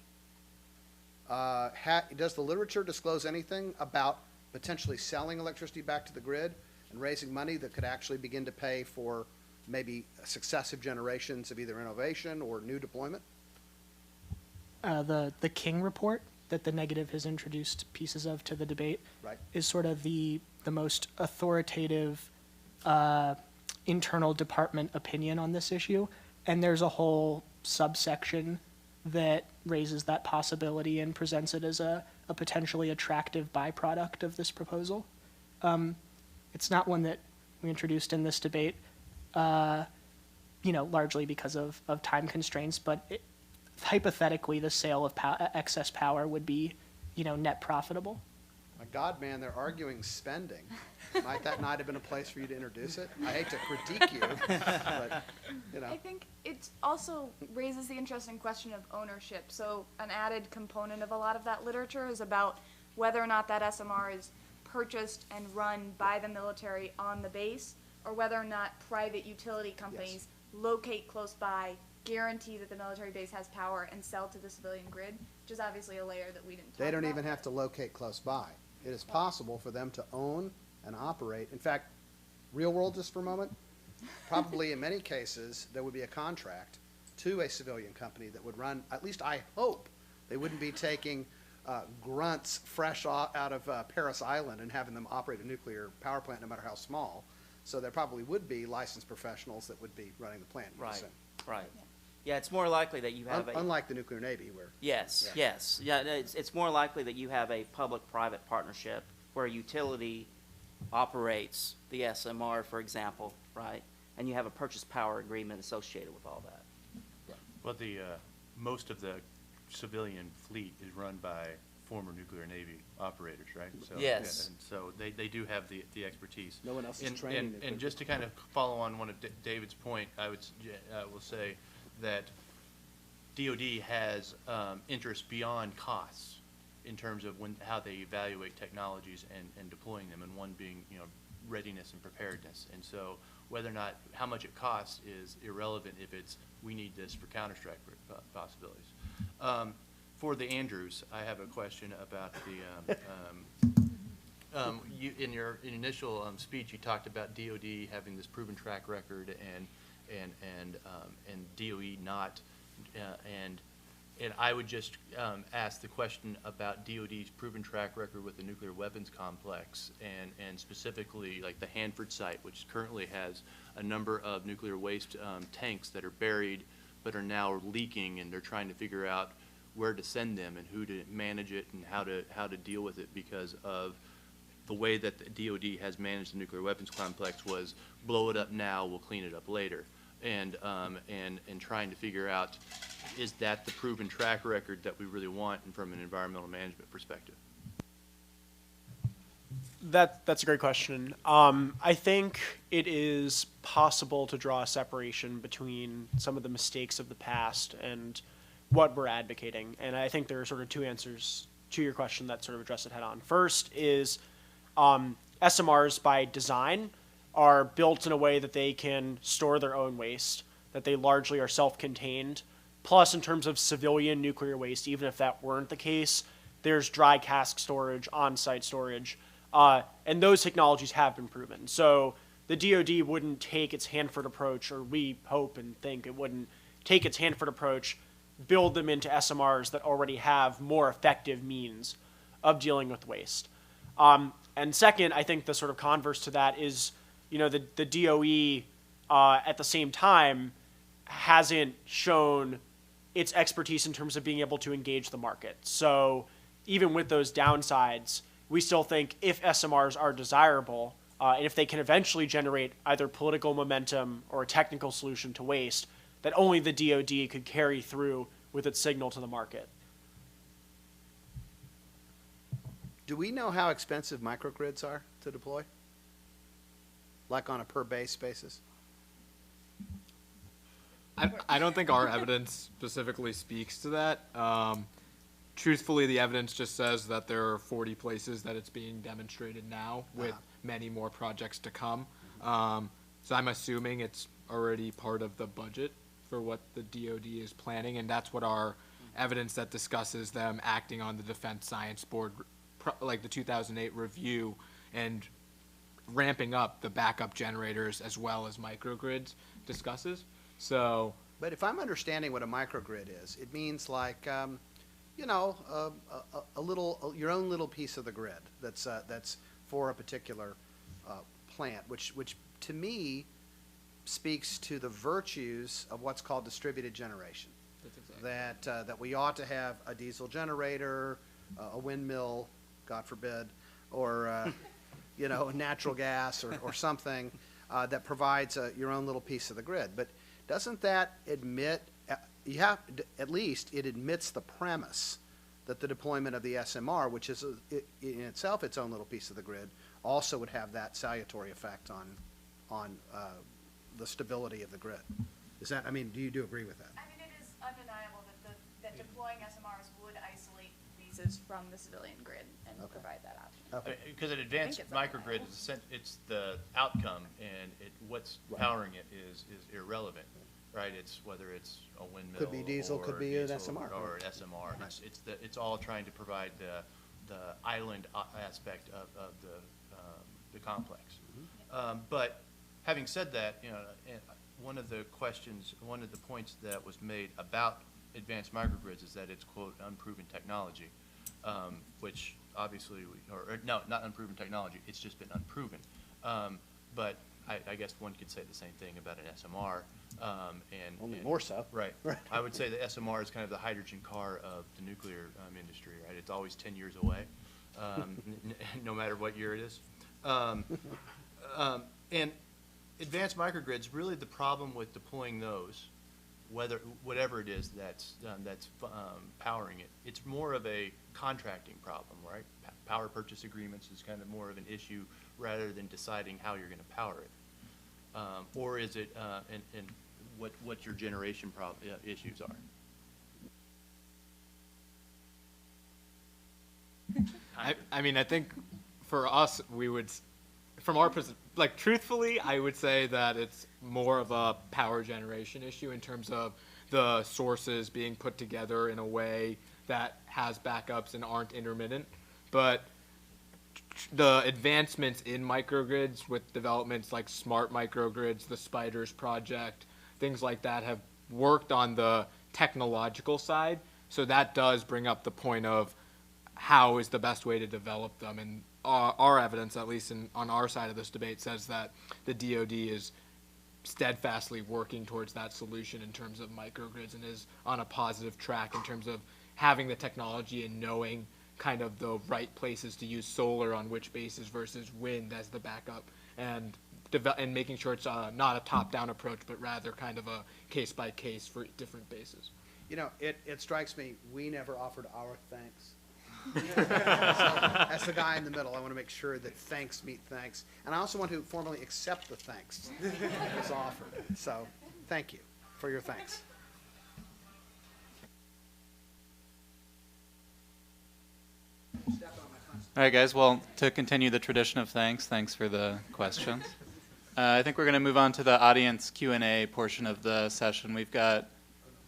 [SPEAKER 9] Does the literature disclose anything about potentially selling electricity back to the grid and raising money that could actually begin to pay for maybe successive generations of either innovation or new deployment?
[SPEAKER 7] The King report that the negative has introduced pieces of to the debate is sort of the most authoritative internal department opinion on this issue, and there's a whole subsection that raises that possibility and presents it as a potentially attractive byproduct of this proposal. It's not one that we introduced in this debate, largely because of time constraints, but hypothetically, the sale of excess power would be, net profitable.
[SPEAKER 9] My God, man, they're arguing spending. Might that not have been a place for you to introduce it? I hate to critique you, but,
[SPEAKER 6] I think it also raises the interesting question of ownership. So an added component of a lot of that literature is about whether or not that SMR is purchased and run by the military on the base, or whether or not private utility companies locate close by, guarantee that the military base has power, and sell to the civilian grid, which is obviously a layer that we didn't talk about.
[SPEAKER 9] they don't even have to locate close by. It is possible for them to own and operate. In fact, real world just for a moment, probably in many cases, there would be a contract to a civilian company that would run, at least I hope, they wouldn't be taking grunts fresh out of Paris Island and having them operate a nuclear power plant no matter how small. So there probably would be licensed professionals that would be running the plant.
[SPEAKER 10] Right, right. Yeah, it's more likely that you have
[SPEAKER 9] unlike the nuclear Navy where.
[SPEAKER 10] Yes, yes. Yeah, it's more likely that you have a public-private partnership where a utility operates the SMR, for example, right? And you have a purchase power agreement associated with all that.
[SPEAKER 8] Well, most of the civilian fleet is run by former nuclear Navy operators, right? So,
[SPEAKER 10] yes.
[SPEAKER 8] And so they do have the expertise.
[SPEAKER 9] No one else is training.
[SPEAKER 8] And just to kind of follow on one of David's point, I will say that DoD has interest beyond costs in terms of how they evaluate technologies and deploying them, and one being readiness and preparedness. And so whether or not how much it costs is irrelevant if it's we need this for counter-strike possibilities. For the Andrews, I have a question about the in your initial speech you talked about DoD having this proven track record and DOE not, and I would just ask the question about DoD's proven track record with the nuclear weapons complex, and specifically like the Hanford site, which currently has a number of nuclear waste tanks that are buried but are now leaking, and they're trying to figure out where to send them and who to manage it and how to deal with it, because of the way that the DoD has managed the nuclear weapons complex was blow it up now, we'll clean it up later. And trying to figure out, is that the proven track record that we really want from an environmental management perspective?
[SPEAKER 4] That's a great question. I think it is possible to draw a separation between some of the mistakes of the past and what we're advocating. And I think there are sort of two answers to your question that sort of address it head on. First is SMRs by design are built in a way that they can store their own waste, that they largely are self-contained. Plus, in terms of civilian nuclear waste, even if that weren't the case, there's dry cask storage, on-site storage, and those technologies have been proven. So the DoD wouldn't take its Hanford approach, or we hope and think it wouldn't take its Hanford approach, build them into SMRs that already have more effective means of dealing with waste. And second, I think the sort of converse to that is, the DOE at the same time hasn't shown its expertise in terms of being able to engage the market. So even with those downsides, we still think if SMRs are desirable, and if they can eventually generate either political momentum or a technical solution to waste, that only the DoD could carry through with its signal to the market.
[SPEAKER 9] Do we know how expensive microgrids are to deploy? Like on a per base basis?
[SPEAKER 5] I don't think our evidence specifically speaks to that. Truthfully, the evidence just says that there are 40 places that it's being demonstrated now, with many more projects to come. So I'm assuming it's already part of the budget for what the DoD is planning, and that's what our evidence that discusses them acting on the Defense Science Board, like the 2008 review, and ramping up the backup generators as well as microgrids discusses. So,
[SPEAKER 9] But if I'm understanding what a microgrid is, it means like, a little, your own little piece of the grid that's for a particular plant, which to me speaks to the virtues of what's called distributed generation.
[SPEAKER 5] that's exactly.
[SPEAKER 9] That we ought to have a diesel generator, a windmill, God forbid, or natural gas or something that provides your own little piece of the grid. But doesn't that admit, at least it admits the premise that the deployment of the SMR, which is in itself its own little piece of the grid, also would have that salutary effect on the stability of the grid. Do you agree with that?
[SPEAKER 6] I mean, it is undeniable that deploying SMRs would isolate bases from the civilian grid and provide that option.
[SPEAKER 8] Because an advanced
[SPEAKER 6] it's
[SPEAKER 8] microgrid it's the outcome, and what's powering it is irrelevant, right? It's whether it's a windmill,
[SPEAKER 9] Could be diesel, could be an SMR.
[SPEAKER 8] or an SMR. It's all trying to provide the island aspect of the complex. But having said that, one of the points that was made about advanced microgrids is that it's, quote, unproven technology, which obviously, no, not unproven technology, it's just been unproven. But I guess one could say the same thing about an SMR.
[SPEAKER 9] Only more so.
[SPEAKER 8] Right. I would say the SMR is kind of the hydrogen car of the nuclear industry, right? It's always 10 years away, no matter what year it is. And advanced microgrids, really the problem with deploying those, whatever it is that's powering it, it's more of a contracting problem, right? Power purchase agreements is kind of more of an issue rather than deciding how you're going to power it. Or is it, and what your generation issues are.
[SPEAKER 5] I think for us, we would, from our perspective, truthfully, I would say that it's more of a power generation issue in terms of the sources being put together in a way that has backups and aren't intermittent. But the advancements in microgrids with developments like smart microgrids, the Spiders project, things like that have worked on the technological side. So that does bring up the point of how is the best way to develop them. And our evidence, at least on our side of this debate, says that the DoD is steadfastly working towards that solution in terms of microgrids and is on a positive track in terms of having the technology and knowing kind of the right places to use solar on which bases versus wind as the backup, and making sure it's not a top-down approach, but rather kind of a case-by-case for different bases.
[SPEAKER 9] It strikes me, we never offered our thanks. So, as the guy in the middle, I want to make sure that thanks meet thanks. And I also want to formally accept the thanks that was offered. So thank you for your thanks.
[SPEAKER 3] All right, guys. Well, to continue the tradition of thanks for the questions. I think we're going to move on to the audience Q&A portion of the session. We've got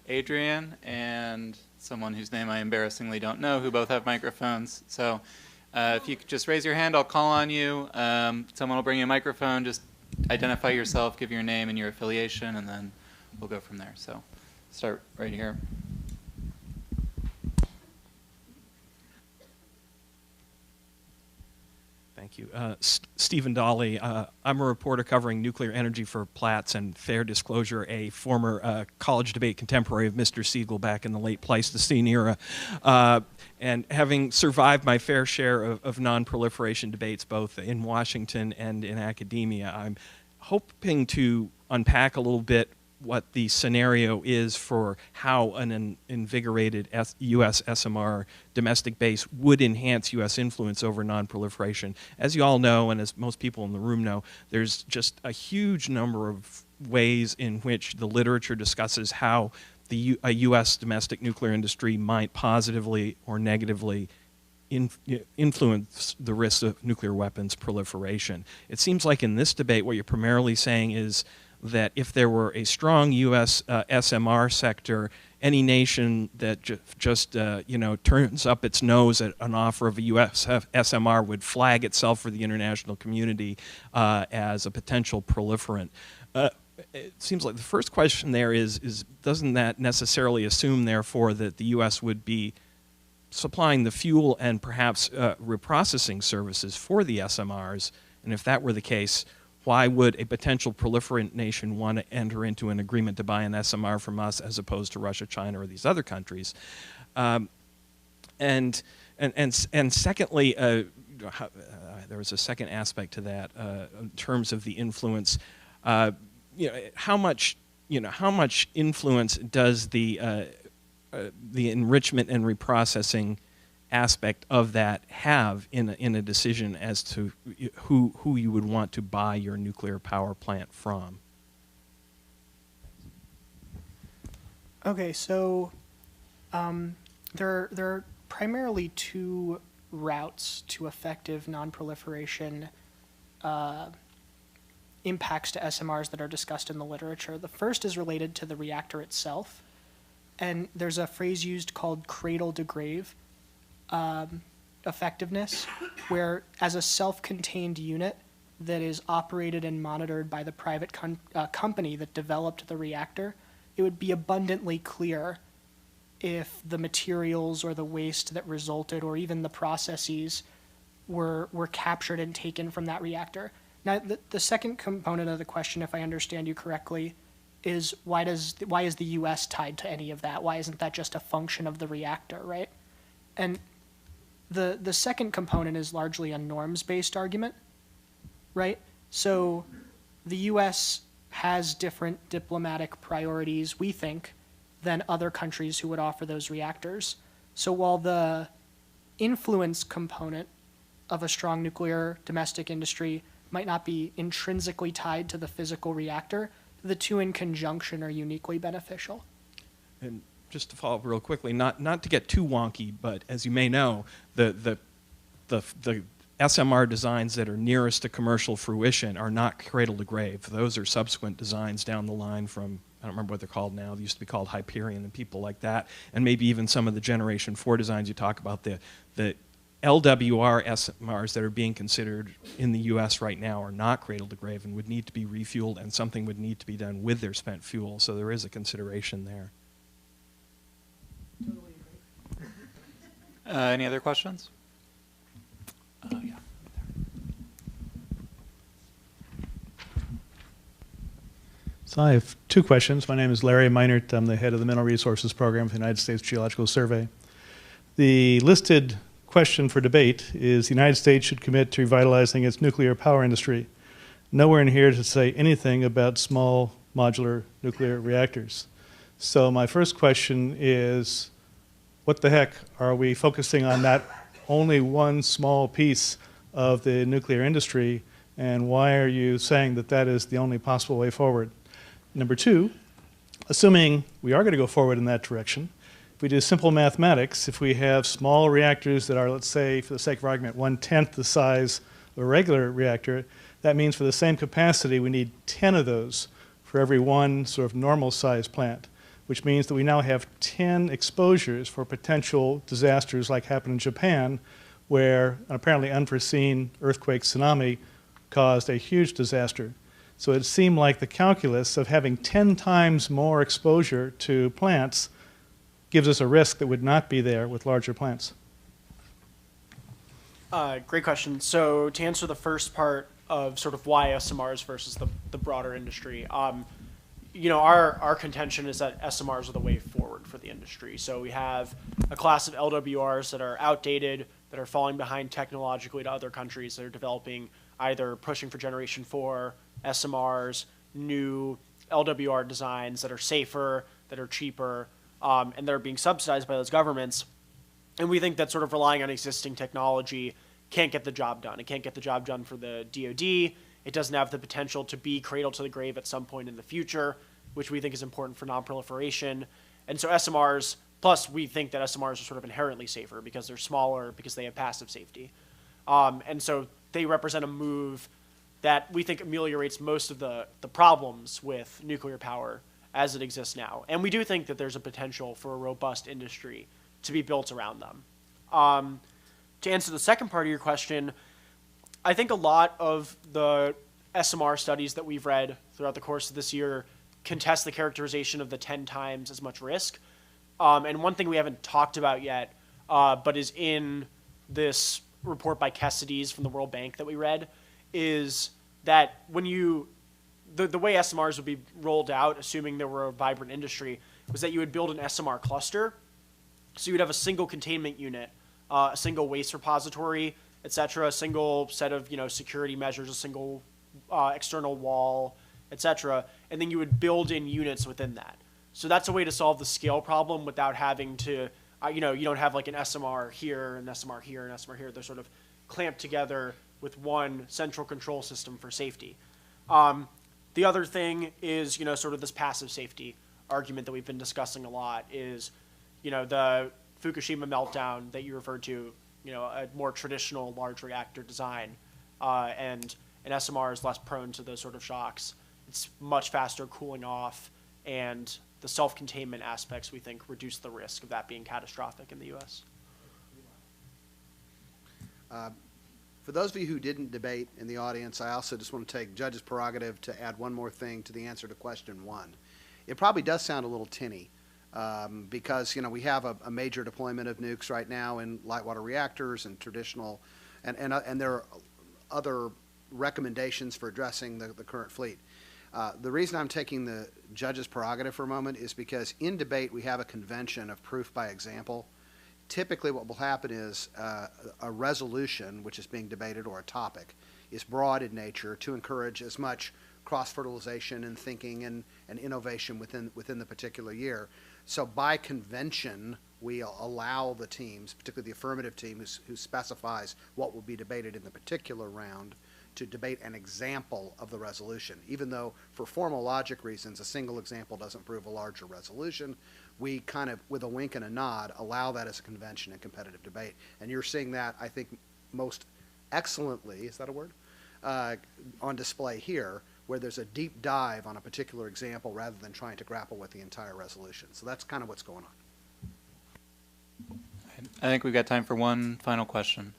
[SPEAKER 3] Adrian and someone whose name I embarrassingly don't know, who both have microphones. So if you could just raise your hand, I'll call on you. Someone will bring you a microphone. Just identify yourself, give your name and your affiliation, and then we'll go from there. So start right here.
[SPEAKER 11] Thank you. Stephen Dolly. I'm a reporter covering nuclear energy for Platts, and fair disclosure, a former college debate contemporary of Mr. Segal back in the late Pleistocene era. And having survived my fair share of non-proliferation debates, both in Washington and in academia, I'm hoping to unpack a little bit what the scenario is for how an invigorated U.S. SMR domestic base would enhance U.S. influence over nonproliferation. As you all know, and as most people in the room know, there's just a huge number of ways in which the literature discusses how a U.S. domestic nuclear industry might positively or negatively influence the risks of nuclear weapons proliferation. It seems like in this debate what you're primarily saying is that if there were a strong U.S. SMR sector, any nation that just turns up its nose at an offer of a U.S. SMR would flag itself for the international community as a potential proliferant. It seems like the first question there is doesn't that necessarily assume, therefore, that the U.S. would be supplying the fuel and perhaps reprocessing services for the SMRs? And if that were the case, why would a potential proliferant nation want to enter into an agreement to buy an SMR from us as opposed to Russia, China, or these other countries? And secondly, there was a second aspect to that in terms of the influence. How much influence does the enrichment and reprocessing aspect of that have in a decision as to who you would want to buy your nuclear power plant from?
[SPEAKER 7] Okay, so there are primarily two routes to effective nonproliferation impacts to SMRs that are discussed in the literature. The first is related to the reactor itself, and there's a phrase used called cradle to grave effectiveness, where as a self-contained unit that is operated and monitored by the private company that developed the reactor, it would be abundantly clear if the materials or the waste that resulted or even the processes were captured and taken from that reactor. Now, the second component of the question, if I understand you correctly, is why is the U.S. tied to any of that? Why isn't that just a function of the reactor, right? And the second component is largely a norms-based argument, right? So the U.S. has different diplomatic priorities, we think, than other countries who would offer those reactors. So while the influence component of a strong nuclear domestic industry might not be intrinsically tied to the physical reactor, the two in conjunction are uniquely beneficial.
[SPEAKER 11] And just to follow up real quickly, not to get too wonky, but as you may know, the SMR designs that are nearest to commercial fruition are not cradle to grave. Those are subsequent designs down the line from, I don't remember what they're called now, they used to be called Hyperion and people like that, and maybe even some of the Generation 4 designs you talk about, the LWR SMRs that are being considered in the U.S. right now are not cradle to grave and would need to be refueled, and something would need to be done with their spent fuel, so there is a consideration there.
[SPEAKER 7] Totally agree.
[SPEAKER 3] Any other questions? Yeah.
[SPEAKER 12] So I have two questions. My name is Larry Meinert. I'm the head of the Mineral Resources Program for the United States Geological Survey. The listed question for debate is the United States should commit to revitalizing its nuclear power industry. Nowhere in here to say anything about small modular nuclear reactors. So my first question is, what the heck are we focusing on that only one small piece of the nuclear industry, and why are you saying that that is the only possible way forward? Number two, assuming we are going to go forward in that direction, If we do simple mathematics, if we have small reactors that are, let's say, for the sake of argument, 1/10 the size of a regular reactor, that means for the same capacity, we need 10 of those for every one sort of normal size plant, which means that we now have 10 exposures for potential disasters like happened in Japan, where an apparently unforeseen earthquake tsunami caused a huge disaster. So it seemed like the calculus of having 10 times more exposure to plants gives us a risk that would not be there with larger plants.
[SPEAKER 4] Great question. So to answer the first part of sort of why SMRs versus the broader industry, our contention is that SMRs are the way forward for the industry. So we have a class of LWRs that are outdated, that are falling behind technologically to other countries that are developing, either pushing for Generation 4, SMRs, new LWR designs that are safer, that are cheaper, and that are being subsidized by those governments. And we think that sort of relying on existing technology can't get the job done. It can't get the job done for the DoD. It doesn't have the potential to be cradle to the grave at some point in the future, which we think is important for nonproliferation. And so SMRs, plus we think that SMRs are sort of inherently safer because they're smaller, because they have passive safety. And so they represent a move that we think ameliorates most of the problems with nuclear power as it exists now. And we do think that there's a potential for a robust industry to be built around them. To answer the second part of your question, I think a lot of the SMR studies that we've read throughout the course of this year contest the characterization of the 10 times as much risk. And one thing we haven't talked about yet, but is in this report by Kessides from the World Bank that we read, is that when the way SMRs would be rolled out, assuming there were a vibrant industry, was that you would build an SMR cluster. So you'd have a single containment unit, a single waste repository, et cetera, a single set of security measures, a single external wall, et cetera, and then you would build in units within that. So that's a way to solve the scale problem without having to, you don't have like an SMR here, an SMR here, an SMR here. They're sort of clamped together with one central control system for safety. The other thing is, sort of this passive safety argument that we've been discussing a lot is, the Fukushima meltdown that you referred to, a more traditional large reactor design, and an SMR is less prone to those sort of shocks. It's much faster cooling off, and the self-containment aspects, we think, reduce the risk of that being catastrophic in the U.S.
[SPEAKER 9] For those of you who didn't debate in the audience, I also just want to take judge's prerogative to add one more thing to the answer to question 1. It probably does sound a little tinny because, we have a major deployment of nukes right now in light water reactors and traditional, and there are other recommendations for addressing the current fleet. The reason I'm taking the judge's prerogative for a moment is because in debate we have a convention of proof by example. Typically what will happen is a resolution which is being debated or a topic is broad in nature to encourage as much cross-fertilization and thinking and innovation within the particular year. So by convention, we allow the teams, particularly the affirmative team who specifies what will be debated in the particular round, to debate an example of the resolution. Even though for formal logic reasons, a single example doesn't prove a larger resolution, we kind of, with a wink and a nod, allow that as a convention in competitive debate. And you're seeing that, I think, most excellently, is that a word? On display here, where there's a deep dive on a particular example rather than trying to grapple with the entire resolution. So that's kind of what's going on.
[SPEAKER 3] I think we've got time for one final question.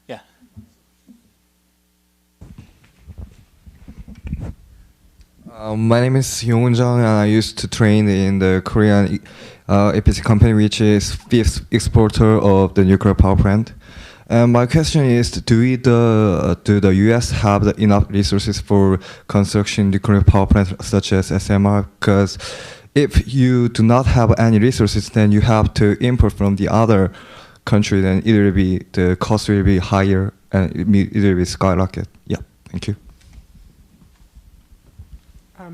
[SPEAKER 3] Yeah.
[SPEAKER 13] My name is Hyung Jung, and I used to train in the Korean EPC company, which is fifth exporter of the nuclear power plant. My question is, do the U.S. have enough resources for construction nuclear power plants such as SMR? Because if you do not have any resources, then you have to import from the other country, then either the cost will be higher and it will be skyrocket. Yeah, thank you.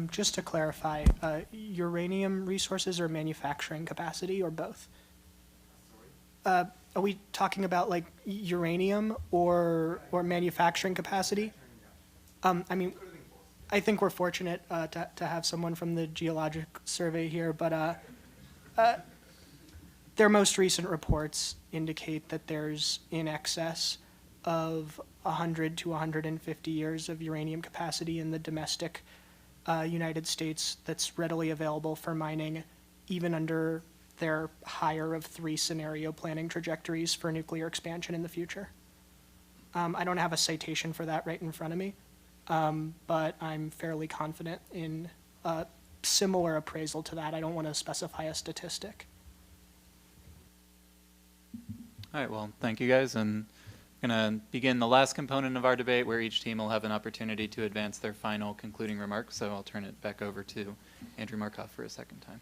[SPEAKER 7] Just to clarify, uranium resources or manufacturing capacity or both? Are we talking about like uranium or manufacturing capacity? I mean, I think we're fortunate to have someone from the Geologic Survey here, but Their most recent reports indicate that there's in excess of 100 to 150 years of uranium capacity in the domestic United States that's readily available for mining, even under their higher of 3 scenario planning trajectories for nuclear expansion in the future. I don't have a citation for that right in front of me, but I'm fairly confident in a similar appraisal to that. I don't want to specify a statistic.
[SPEAKER 3] All right, well, thank you guys, and I'm going to begin the last component of our debate where each team will have an opportunity to advance their final concluding remarks, so I'll turn it back over to Andrew Markoff for a second time.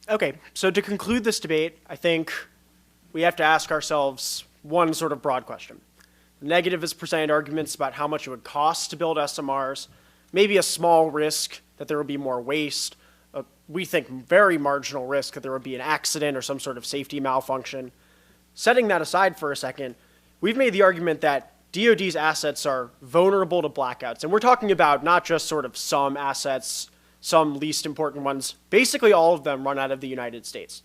[SPEAKER 4] Okay, so to conclude this debate, I think we have to ask ourselves one sort of broad question. The negative is presented arguments about how much it would cost to build SMRs, maybe a small risk that there would be more waste, we think very marginal risk that there would be an accident or some sort of safety malfunction. Setting that aside for a second, we've made the argument that DoD's assets are vulnerable to blackouts, and we're talking about not just sort of some assets, some least important ones. Basically, all of them run out of the United States.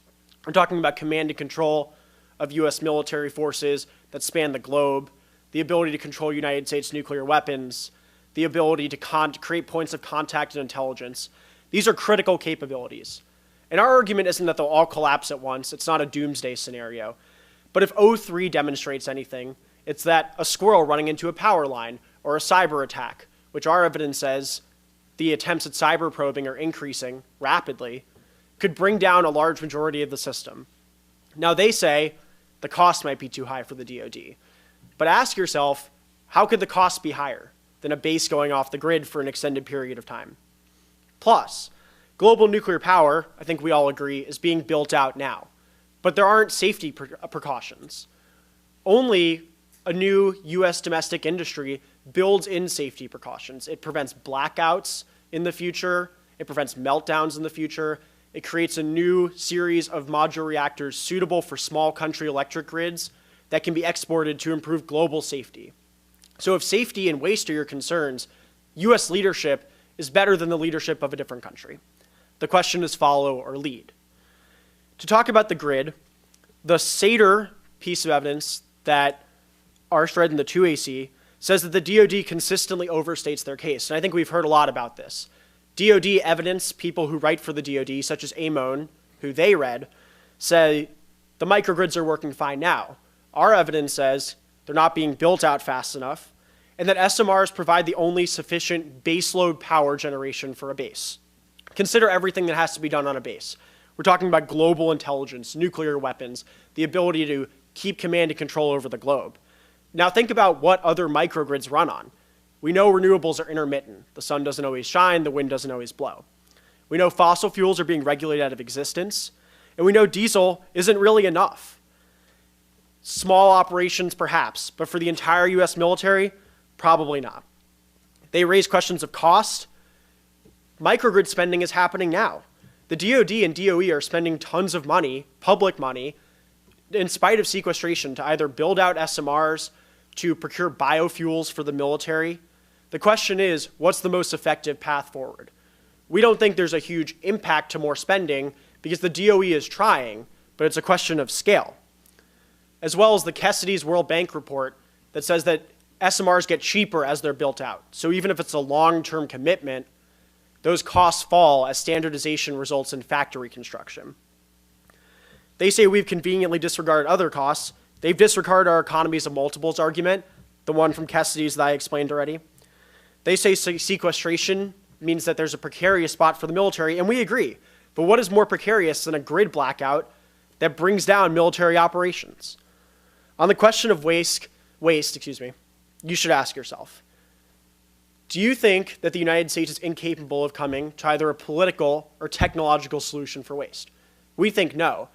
[SPEAKER 4] We're talking about command and control of U.S. military forces that span the globe, the ability to control United States nuclear weapons, the ability to create points of contact and intelligence. These are critical capabilities. And our argument isn't that they'll all collapse at once. It's not a doomsday scenario. But if O3 demonstrates anything, it's that a squirrel running into a power line or a cyber attack, which our evidence says the attempts at cyber probing are increasing rapidly, could bring down a large majority of the system. Now, they say the cost might be too high for the DoD. But ask yourself, how could the cost be higher than a base going off the grid for an extended period of time? Plus, global nuclear power, I think we all agree, is being built out now. But there aren't safety precautions. Only a new U.S. domestic industry builds in safety precautions. It prevents blackouts in the future. It prevents meltdowns in the future. It creates a new series of modular reactors suitable for small country electric grids that can be exported to improve global safety. So if safety and waste are your concerns, U.S. leadership is better than the leadership of a different country. The question is follow or lead. To talk about the grid, the SATER piece of evidence that Arsht read in the 2AC says that the DoD consistently overstates their case, and I think we've heard a lot about this. DoD evidence, people who write for the DoD, such as Amon, who they read, say the microgrids are working fine now. Our evidence says they're not being built out fast enough, and that SMRs provide the only sufficient baseload power generation for a base. Consider everything that has to be done on a base. We're talking about global intelligence, nuclear weapons, the ability to keep command and control over the globe. Now think about what other microgrids run on. We know renewables are intermittent. The sun doesn't always shine, the wind doesn't always blow. We know fossil fuels are being regulated out of existence, and we know diesel isn't really enough. Small operations, perhaps, but for the entire U.S. military, probably not. They raise questions of cost. Microgrid spending is happening now. The DoD and DOE are spending tons of money, public money, in spite of sequestration, to either build out SMRs, to procure biofuels for the military. The question is, what's the most effective path forward? We don't think there's a huge impact to more spending because the DOE is trying, but it's a question of scale. As well as the Kessidy's World Bank report that says that SMRs get cheaper as they're built out. So even if it's a long-term commitment, those costs fall as standardization results in factory construction. They say we've conveniently disregarded other costs. They've disregarded our economies of multiples argument, the one from Kessidy's that I explained already. They say sequestration means that there's a precarious spot for the military, and we agree. But what is more precarious than a grid blackout that brings down military operations? On the question of waste, you should ask yourself, do you think that the United States is incapable of coming to either a political or technological solution for waste? We think no.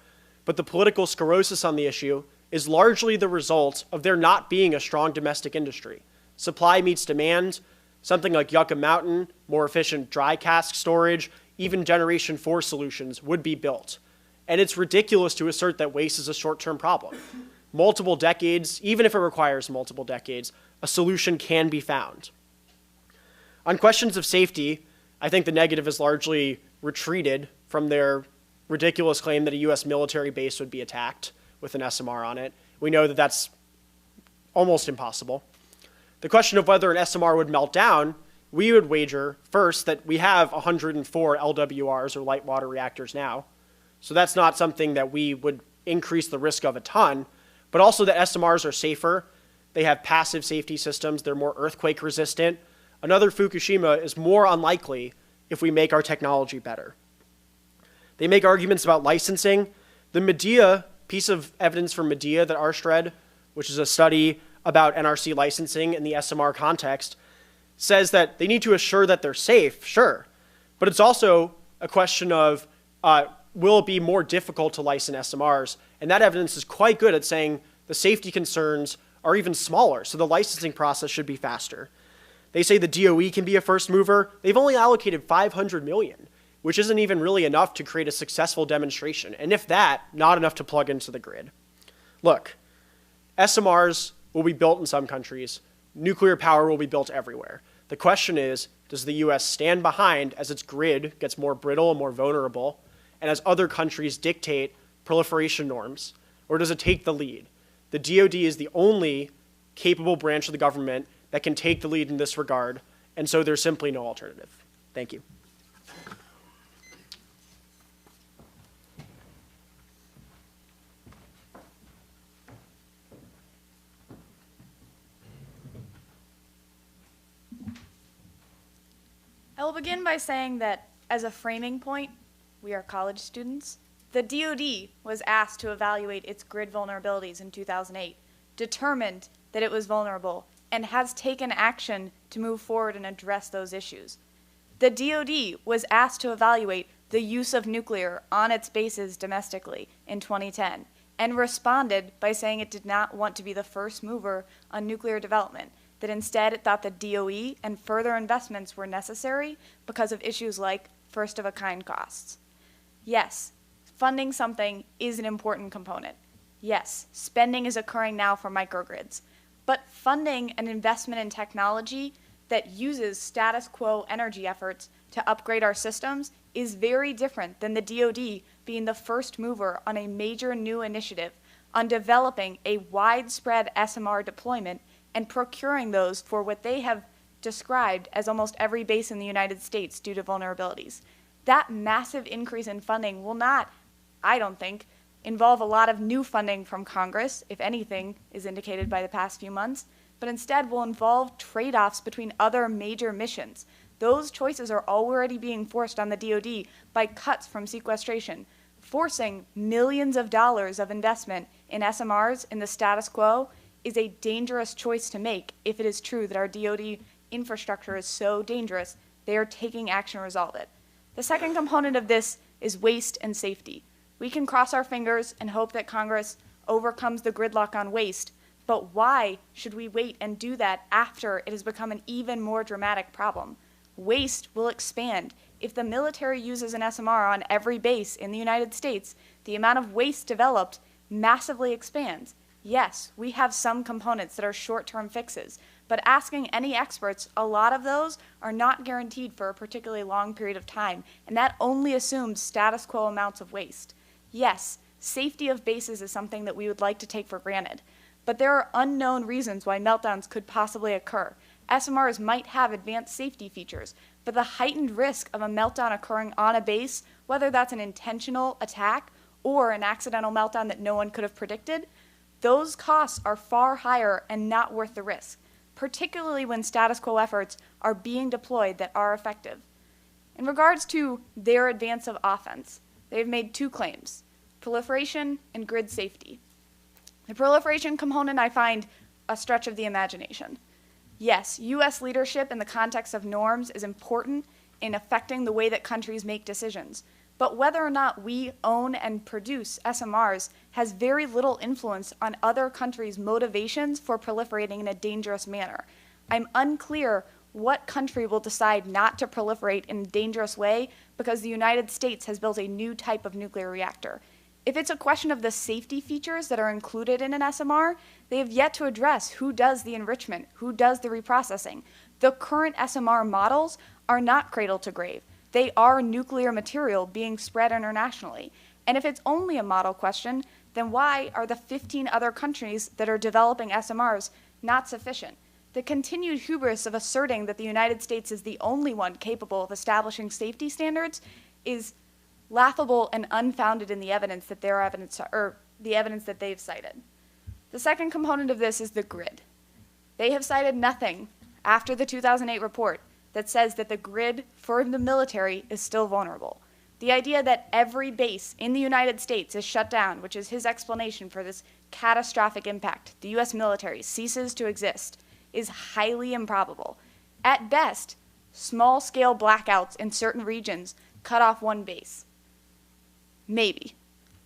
[SPEAKER 4] But the political sclerosis on the issue is largely the result of there not being a strong domestic industry. Supply meets demand. Something like Yucca Mountain, more efficient dry cask storage, even Generation 4 solutions would be built. And it's ridiculous to assert that waste is a short-term problem. Multiple decades, even if it requires multiple decades, a solution can be found. On questions of safety, I think the negative has largely retreated from their ridiculous claim that a U.S. military base would be attacked with an SMR on it. We know that that's almost impossible. The question of whether an SMR would melt down, we would wager first that we have 104 LWRs, or light water reactors now. So that's not something that we would increase the risk of a ton, but also that SMRs are safer. They have passive safety systems. They're more earthquake resistant. Another Fukushima is more unlikely if we make our technology better. They make arguments about licensing. The Medea, piece of evidence from Medea that Arsht read, which is a study about NRC licensing in the SMR context, says that they need to assure that they're safe, sure. But it's also a question of will it be more difficult to license SMRs? And that evidence is quite good at saying the safety concerns are even smaller, so the licensing process should be faster. They say the DOE can be a first mover. They've only allocated $500 million, which isn't even really enough to create a successful demonstration. And if that, not enough to plug into the grid. Look, SMRs will be built in some countries. Nuclear power will be built everywhere. The question is, does the US stand behind as its grid gets more brittle and more vulnerable, and as other countries dictate proliferation norms, or does it take the lead? The DoD is the only capable branch of the government that can take the lead in this regard, and so there's simply no alternative. Thank you.
[SPEAKER 6] I will begin by saying that, as a framing point, we are college students. The DoD was asked to evaluate its grid vulnerabilities in 2008, determined that it was vulnerable, and has taken action to move forward and address those issues. The DoD was asked to evaluate the use of nuclear on its bases domestically in 2010, and responded by saying it did not want to be the first mover on nuclear development, that instead it thought the DOE and further investments were necessary because of issues like first-of-a-kind costs. Yes, funding something is an important component. Yes, spending is occurring now for microgrids, but funding an investment in technology that uses status quo energy efforts to upgrade our systems is very different than the DoD being the first mover on a major new initiative on developing a widespread SMR deployment and procuring those for what they have described as almost every base in the United States due to vulnerabilities. That massive increase in funding will not, I don't think, involve a lot of new funding from Congress, if anything is indicated by the past few months, but instead will involve trade-offs between other major missions. Those choices are already being forced on the DoD by cuts from sequestration, forcing millions of dollars of investment in SMRs in the status quo is a dangerous choice to make if it is true that our DoD infrastructure is so dangerous, they are taking action to resolve it. The second component of this is waste and safety. We can cross our fingers and hope that Congress overcomes the gridlock on waste, but why should we wait and do that after it has become an even more dramatic problem? Waste will expand. If the military uses an SMR on every base in the United States, the amount of waste developed massively expands. Yes, we have some components that are short-term fixes, but asking any experts, a lot of those are not guaranteed for a particularly long period of time, and that only assumes status quo amounts of waste. Yes, safety of bases is something that we would like to take for granted, but there are unknown reasons why meltdowns could possibly occur. SMRs might have advanced safety features, but the heightened risk of a meltdown occurring on a base, whether that's an intentional attack or an accidental meltdown that no one could have predicted, those costs are far higher and not worth the risk, particularly when status quo efforts are being deployed that are effective. In regards to their advance of offense, they've made two claims: proliferation and grid safety. The proliferation component I find a stretch of the imagination. Yes, U.S. leadership in the context of norms is important in affecting the way that countries make decisions, but whether or not we own and produce SMRs has very little influence on other countries' motivations for proliferating in a dangerous manner. I'm unclear what country will decide not to proliferate in a dangerous way because the United States has built a new type of nuclear reactor. If it's a question of the safety features that are included in an SMR, they have yet to address who does the enrichment, who does the reprocessing. The current SMR models are not cradle to grave. They are nuclear material being spread internationally. And if it's only a model question, then why are the 15 other countries that are developing SMRs not sufficient? The continued hubris of asserting that the United States is the only one capable of establishing safety standards is laughable and unfounded in the evidence that the evidence that they've cited. The second component of this is the grid. They have cited nothing after the 2008 report that says that the grid for the military is still vulnerable. The idea that every base in the United States is shut down, which is his explanation for this catastrophic impact, the U.S. military ceases to exist, is highly improbable. At best, small-scale blackouts in certain regions cut off one base. Maybe.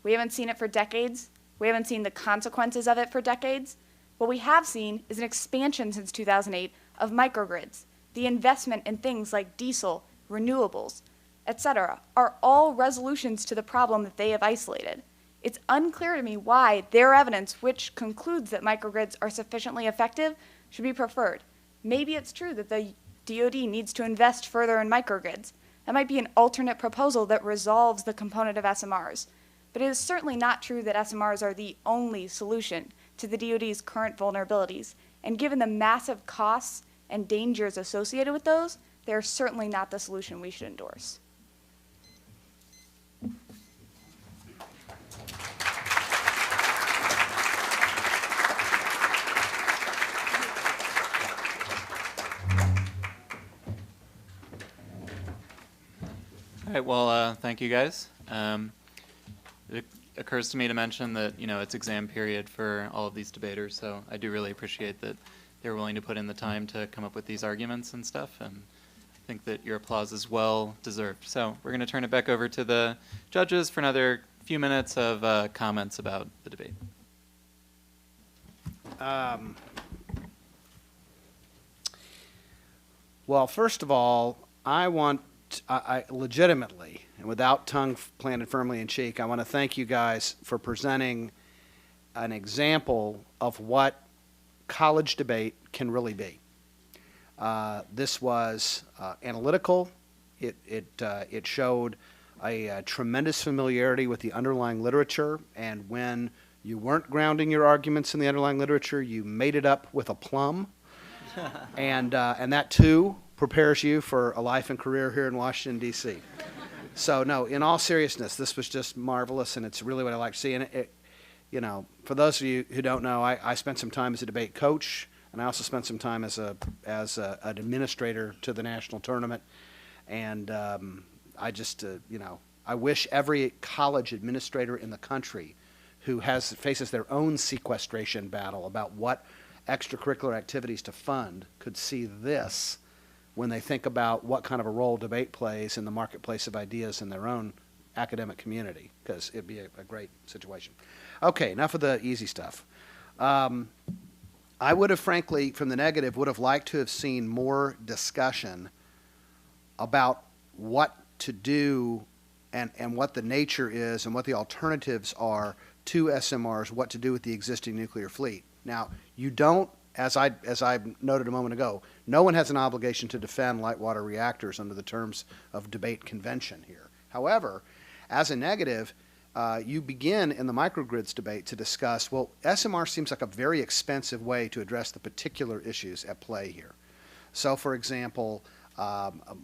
[SPEAKER 6] We haven't seen it for decades. We haven't seen the consequences of it for decades. What we have seen is an expansion since 2008 of microgrids. The investment in things like diesel, renewables, etc., are all resolutions to the problem that they have isolated. It's unclear to me why their evidence, which concludes that microgrids are sufficiently effective, should be preferred. Maybe it's true that the DoD needs to invest further in microgrids. That might be an alternate proposal that resolves the component of SMRs. But it is certainly not true that SMRs are the only solution to the DoD's current vulnerabilities. And given the massive costs and dangers associated with those, they are certainly not the solution we should endorse.
[SPEAKER 3] All right, well, thank you guys. It occurs to me to mention that, it's exam period for all of these debaters, so I do really appreciate that they're willing to put in the time to come up with these arguments and stuff, and I think that your applause is well deserved. So we're going to turn it back over to the judges for another few minutes of comments about the debate.
[SPEAKER 9] Well, first of all, I legitimately, and without tongue planted firmly in cheek, I want to thank you guys for presenting an example of what college debate can really be. This was analytical. It showed a tremendous familiarity with the underlying literature, and when you weren't grounding your arguments in the underlying literature, you made it up with aplomb, and that too prepares you for a life and career here in Washington, D.C. So no, in all seriousness, this was just marvelous, and it's really what I like to see. And for those of you who don't know, I spent some time as a debate coach, and I also spent some time as an administrator to the national tournament. And I just, I wish every college administrator in the country who faces their own sequestration battle about what extracurricular activities to fund could see this when they think about what kind of a role debate plays in the marketplace of ideas in their own academic community, because it'd be a great situation. Okay, enough of the easy stuff. I would have, frankly, from the negative, would have liked to have seen more discussion about what to do and what the nature is and what the alternatives are to SMRs, what to do with the existing nuclear fleet. Now, you don't, as I noted a moment ago, no one has an obligation to defend light water reactors under the terms of debate convention here. However, as a negative, you begin in the microgrids debate to discuss, well, SMR seems like a very expensive way to address the particular issues at play here. So, for example,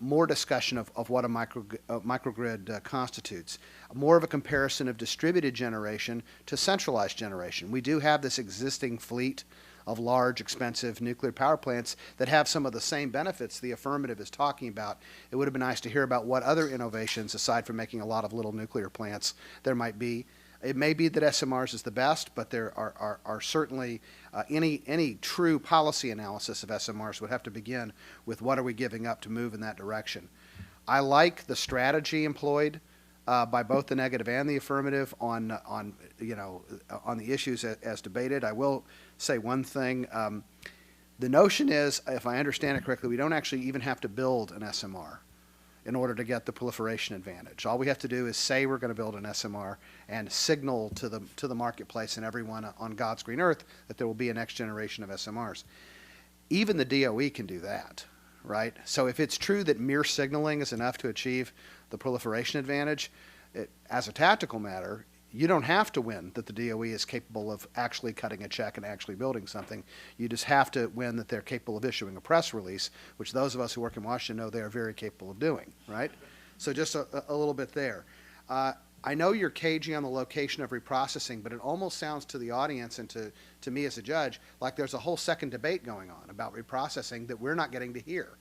[SPEAKER 9] more discussion of what a microgrid constitutes, more of a comparison of distributed generation to centralized generation. We do have this existing fleet of large, expensive nuclear power plants that have some of the same benefits the affirmative is talking about. It would have been nice to hear about what other innovations, aside from making a lot of little nuclear plants, there might be. It may be that SMRs is the best, but there are certainly any true policy analysis of SMRs would have to begin with what are we giving up to move in that direction. I like the strategy employed by both the negative and the affirmative on the issues as debated. I will say one thing. The notion is, if I understand it correctly, we don't actually even have to build an SMR. in order to get the proliferation advantage. All we have to do is say we're going to build an SMR and signal to the marketplace and everyone on God's green earth that there will be a next generation of SMRs. Even the DOE can do that, right? So if it's true that mere signaling is enough to achieve the proliferation advantage, as a tactical matter, you don't have to win that the DOE is capable of actually cutting a check and actually building something. You just have to win that they're capable of issuing a press release, which those of us who work in Washington know they are very capable of doing, right? So just a little bit there. I know you're cagey on the location of reprocessing, but it almost sounds to the audience and to me as a judge like there's a whole second debate going on about reprocessing that we're not getting to hear.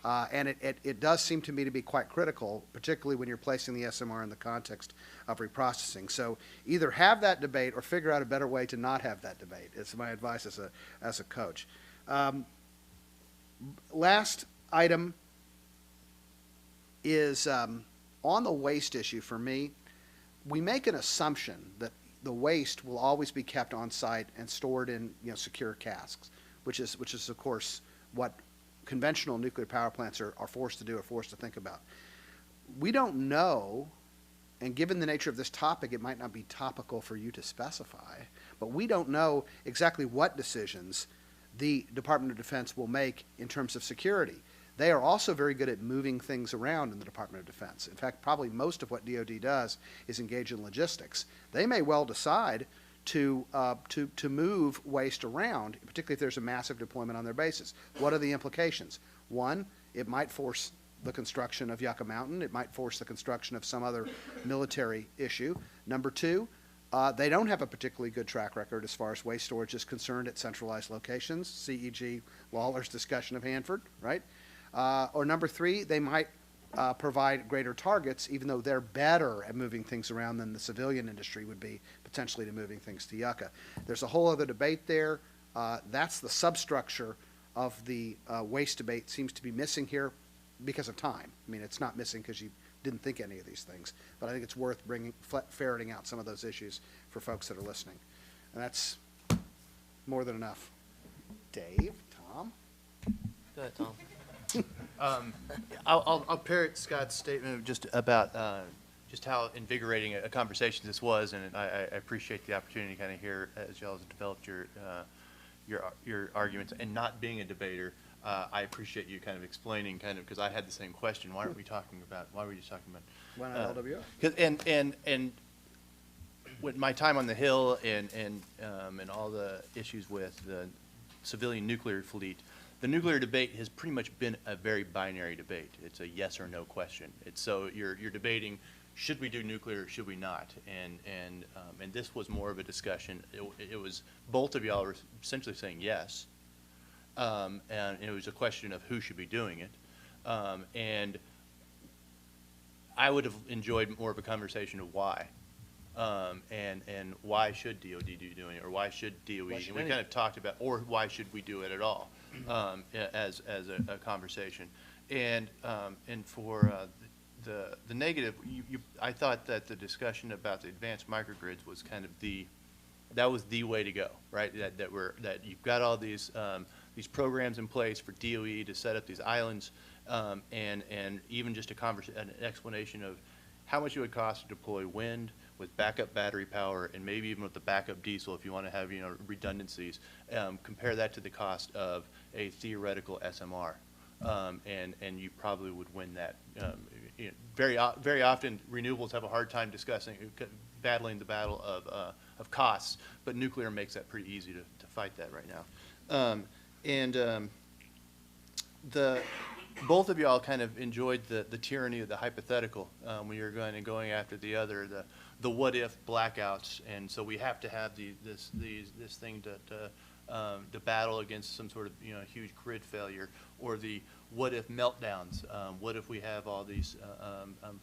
[SPEAKER 9] And it does seem to me to be quite critical, particularly when you're placing the SMR in the context of reprocessing. So either have that debate or figure out a better way to not have that debate. It's my advice as a coach. Last item is on the waste issue for me. We make an assumption that the waste will always be kept on site and stored in secure casks, which is of course what conventional nuclear power plants are forced to do or forced to think about. We don't know, and given the nature of this topic, it might not be topical for you to specify, but we don't know exactly what decisions the Department of Defense will make in terms of security. They are also very good at moving things around in the Department of Defense. In fact, probably most of what DoD does is engage in logistics. They may well decide to move waste around, particularly if there's a massive deployment on their bases. What are the implications? One, it might force the construction of Yucca Mountain. It might force the construction of some other military issue. Number two, they don't have a particularly good track record as far as waste storage is concerned at centralized locations, CEG Lawler's discussion of Hanford, right? Or number three, they might provide greater targets, even though they're better at moving things around than the civilian industry would be potentially to moving things to Yucca. There's a whole other debate there. That's the substructure of the waste debate seems to be missing here because of time. I mean, it's not missing because you didn't think any of these things, but I think it's worth ferreting out some of those issues for folks that are listening. And that's more than enough. Dave, Tom?
[SPEAKER 8] Go ahead, Tom. I'll parrot Scott's statement just about just how invigorating a conversation this was, and I appreciate the opportunity to kind of hear as y'all have developed your arguments. And not being a debater, I appreciate you kind of explaining, because I had the same question. Why were you just talking about?
[SPEAKER 9] Why not LWO?
[SPEAKER 8] And with my time on the Hill and all the issues with the civilian nuclear fleet, the nuclear debate has pretty much been a very binary debate. It's a yes or no question. So you're debating, should we do nuclear or should we not? And this was more of a discussion. It was both of y'all were essentially saying yes, and it was a question of who should be doing it. And I would have enjoyed more of a conversation of why. And why should DOD be doing it, or why should DOE? And we kind of talked about, or why should we do it at all, as a conversation. And for the negative, I thought that the discussion about the advanced microgrids was kind of that was the way to go, right? That you've got all these programs in place for DOE to set up these islands, and even just an explanation of how much it would cost to deploy wind with backup battery power, and maybe even with the backup diesel if you want to have redundancies. Compare that to the cost of a theoretical SMR, and you probably would win that. Very often renewables have a hard time battling the battle of costs, but nuclear makes that pretty easy to fight that right now. Both of y'all kind of enjoyed the tyranny of the hypothetical when you're going after the other, the what if blackouts, and so we have to have this thing to battle against some sort of huge grid failure, or the what if meltdowns. What if we have all these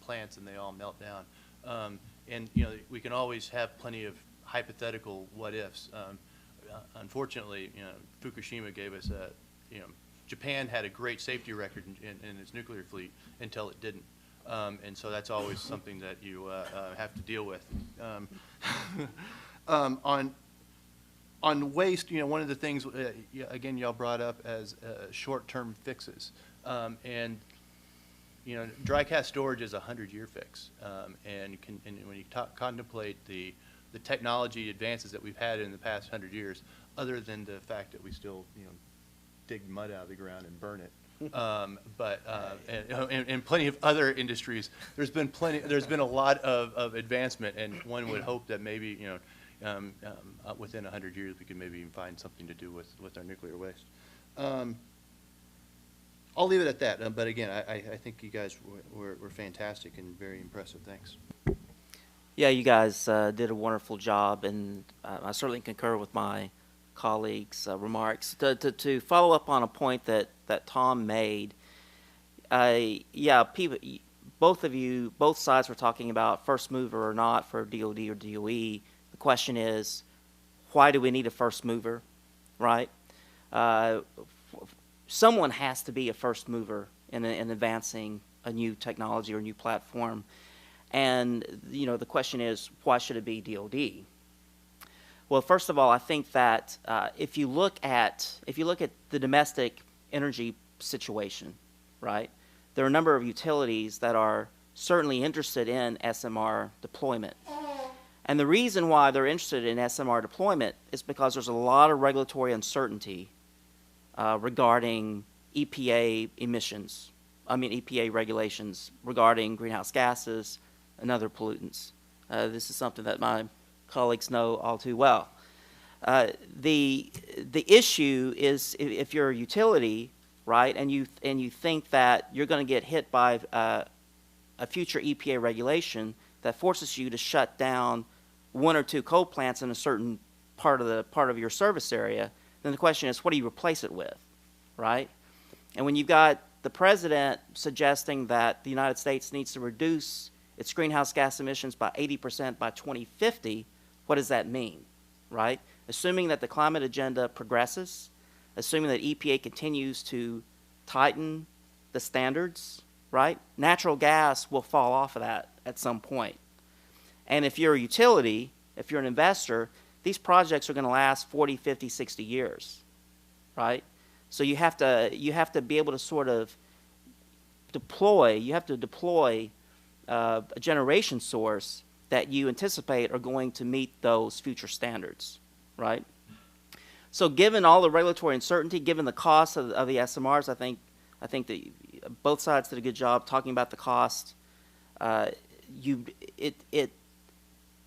[SPEAKER 8] plants and they all melt down? And we can always have plenty of hypothetical what ifs. Unfortunately, Fukushima gave us Japan had a great safety record in its nuclear fleet until it didn't. And so that's always something that you have to deal with. On waste, one of the things, again, y'all brought up as short-term fixes. And you know, dry cask storage is a 100-year fix, and when you contemplate the technology advances that we've had in the past 100 years, other than the fact that we still, you know, dig mud out of the ground and burn it. And plenty of other industries, there's been a lot of advancement, and one would hope that maybe, you know, within 100 years we could maybe even find something to do with our nuclear waste. I'll leave it at that, but again, I think you guys were fantastic and very impressive. Thanks.
[SPEAKER 10] Yeah, you guys did a wonderful job, and I certainly concur with my colleagues' remarks. To follow up on a point that Tom made, yeah, both sides were talking about first mover or not for DOD or DOE. The question is, why do we need a first mover, right? Someone has to be a first mover in advancing a new technology or new platform. And, you know, the question is, why should it be DOD? Well, first of all, I think that if you look at the domestic energy situation, right, there are a number of utilities that are certainly interested in SMR deployment. And the reason why they're interested in SMR deployment is because there's a lot of regulatory uncertainty regarding EPA emissions, EPA regulations regarding greenhouse gases and other pollutants. This is something that my colleagues know all too well. The issue is if you're a utility, right, and you think that you're going to get hit by a future EPA regulation that forces you to shut down one or two coal plants in a certain part of your service area, then the question is, what do you replace it with, right? And when you've got the president suggesting that the United States needs to reduce its greenhouse gas emissions by 80% by 2050, what does that mean, right? Assuming that the climate agenda progresses, assuming that EPA continues to tighten the standards, right? Natural gas will fall off of that at some point. And if you're a utility, if you're an investor, these projects are going to last 40, 50, 60 years, right? So you have to be able to sort of deploy a generation source that you anticipate are going to meet those future standards, right? So given all the regulatory uncertainty, given the cost of the SMRs, I think that both sides did a good job talking about the cost.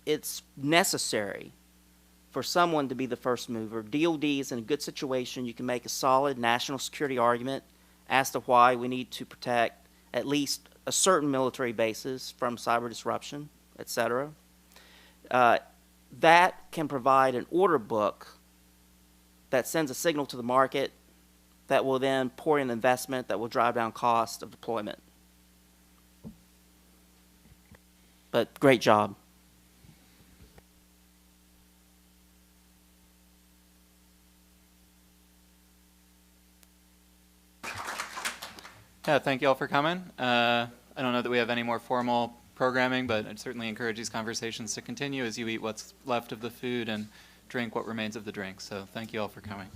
[SPEAKER 10] It's necessary for someone to be the first mover. DOD is in a good situation. You can make a solid national security argument as to why we need to protect at least a certain military bases from cyber disruption, et cetera. That can provide an order book that sends a signal to the market that will then pour in investment that will drive down cost of deployment. But great job.
[SPEAKER 3] Yeah, thank you all for coming. I don't know that we have any more formal programming, but I'd certainly encourage these conversations to continue as you eat what's left of the food and drink what remains of the drink. So thank you all for coming.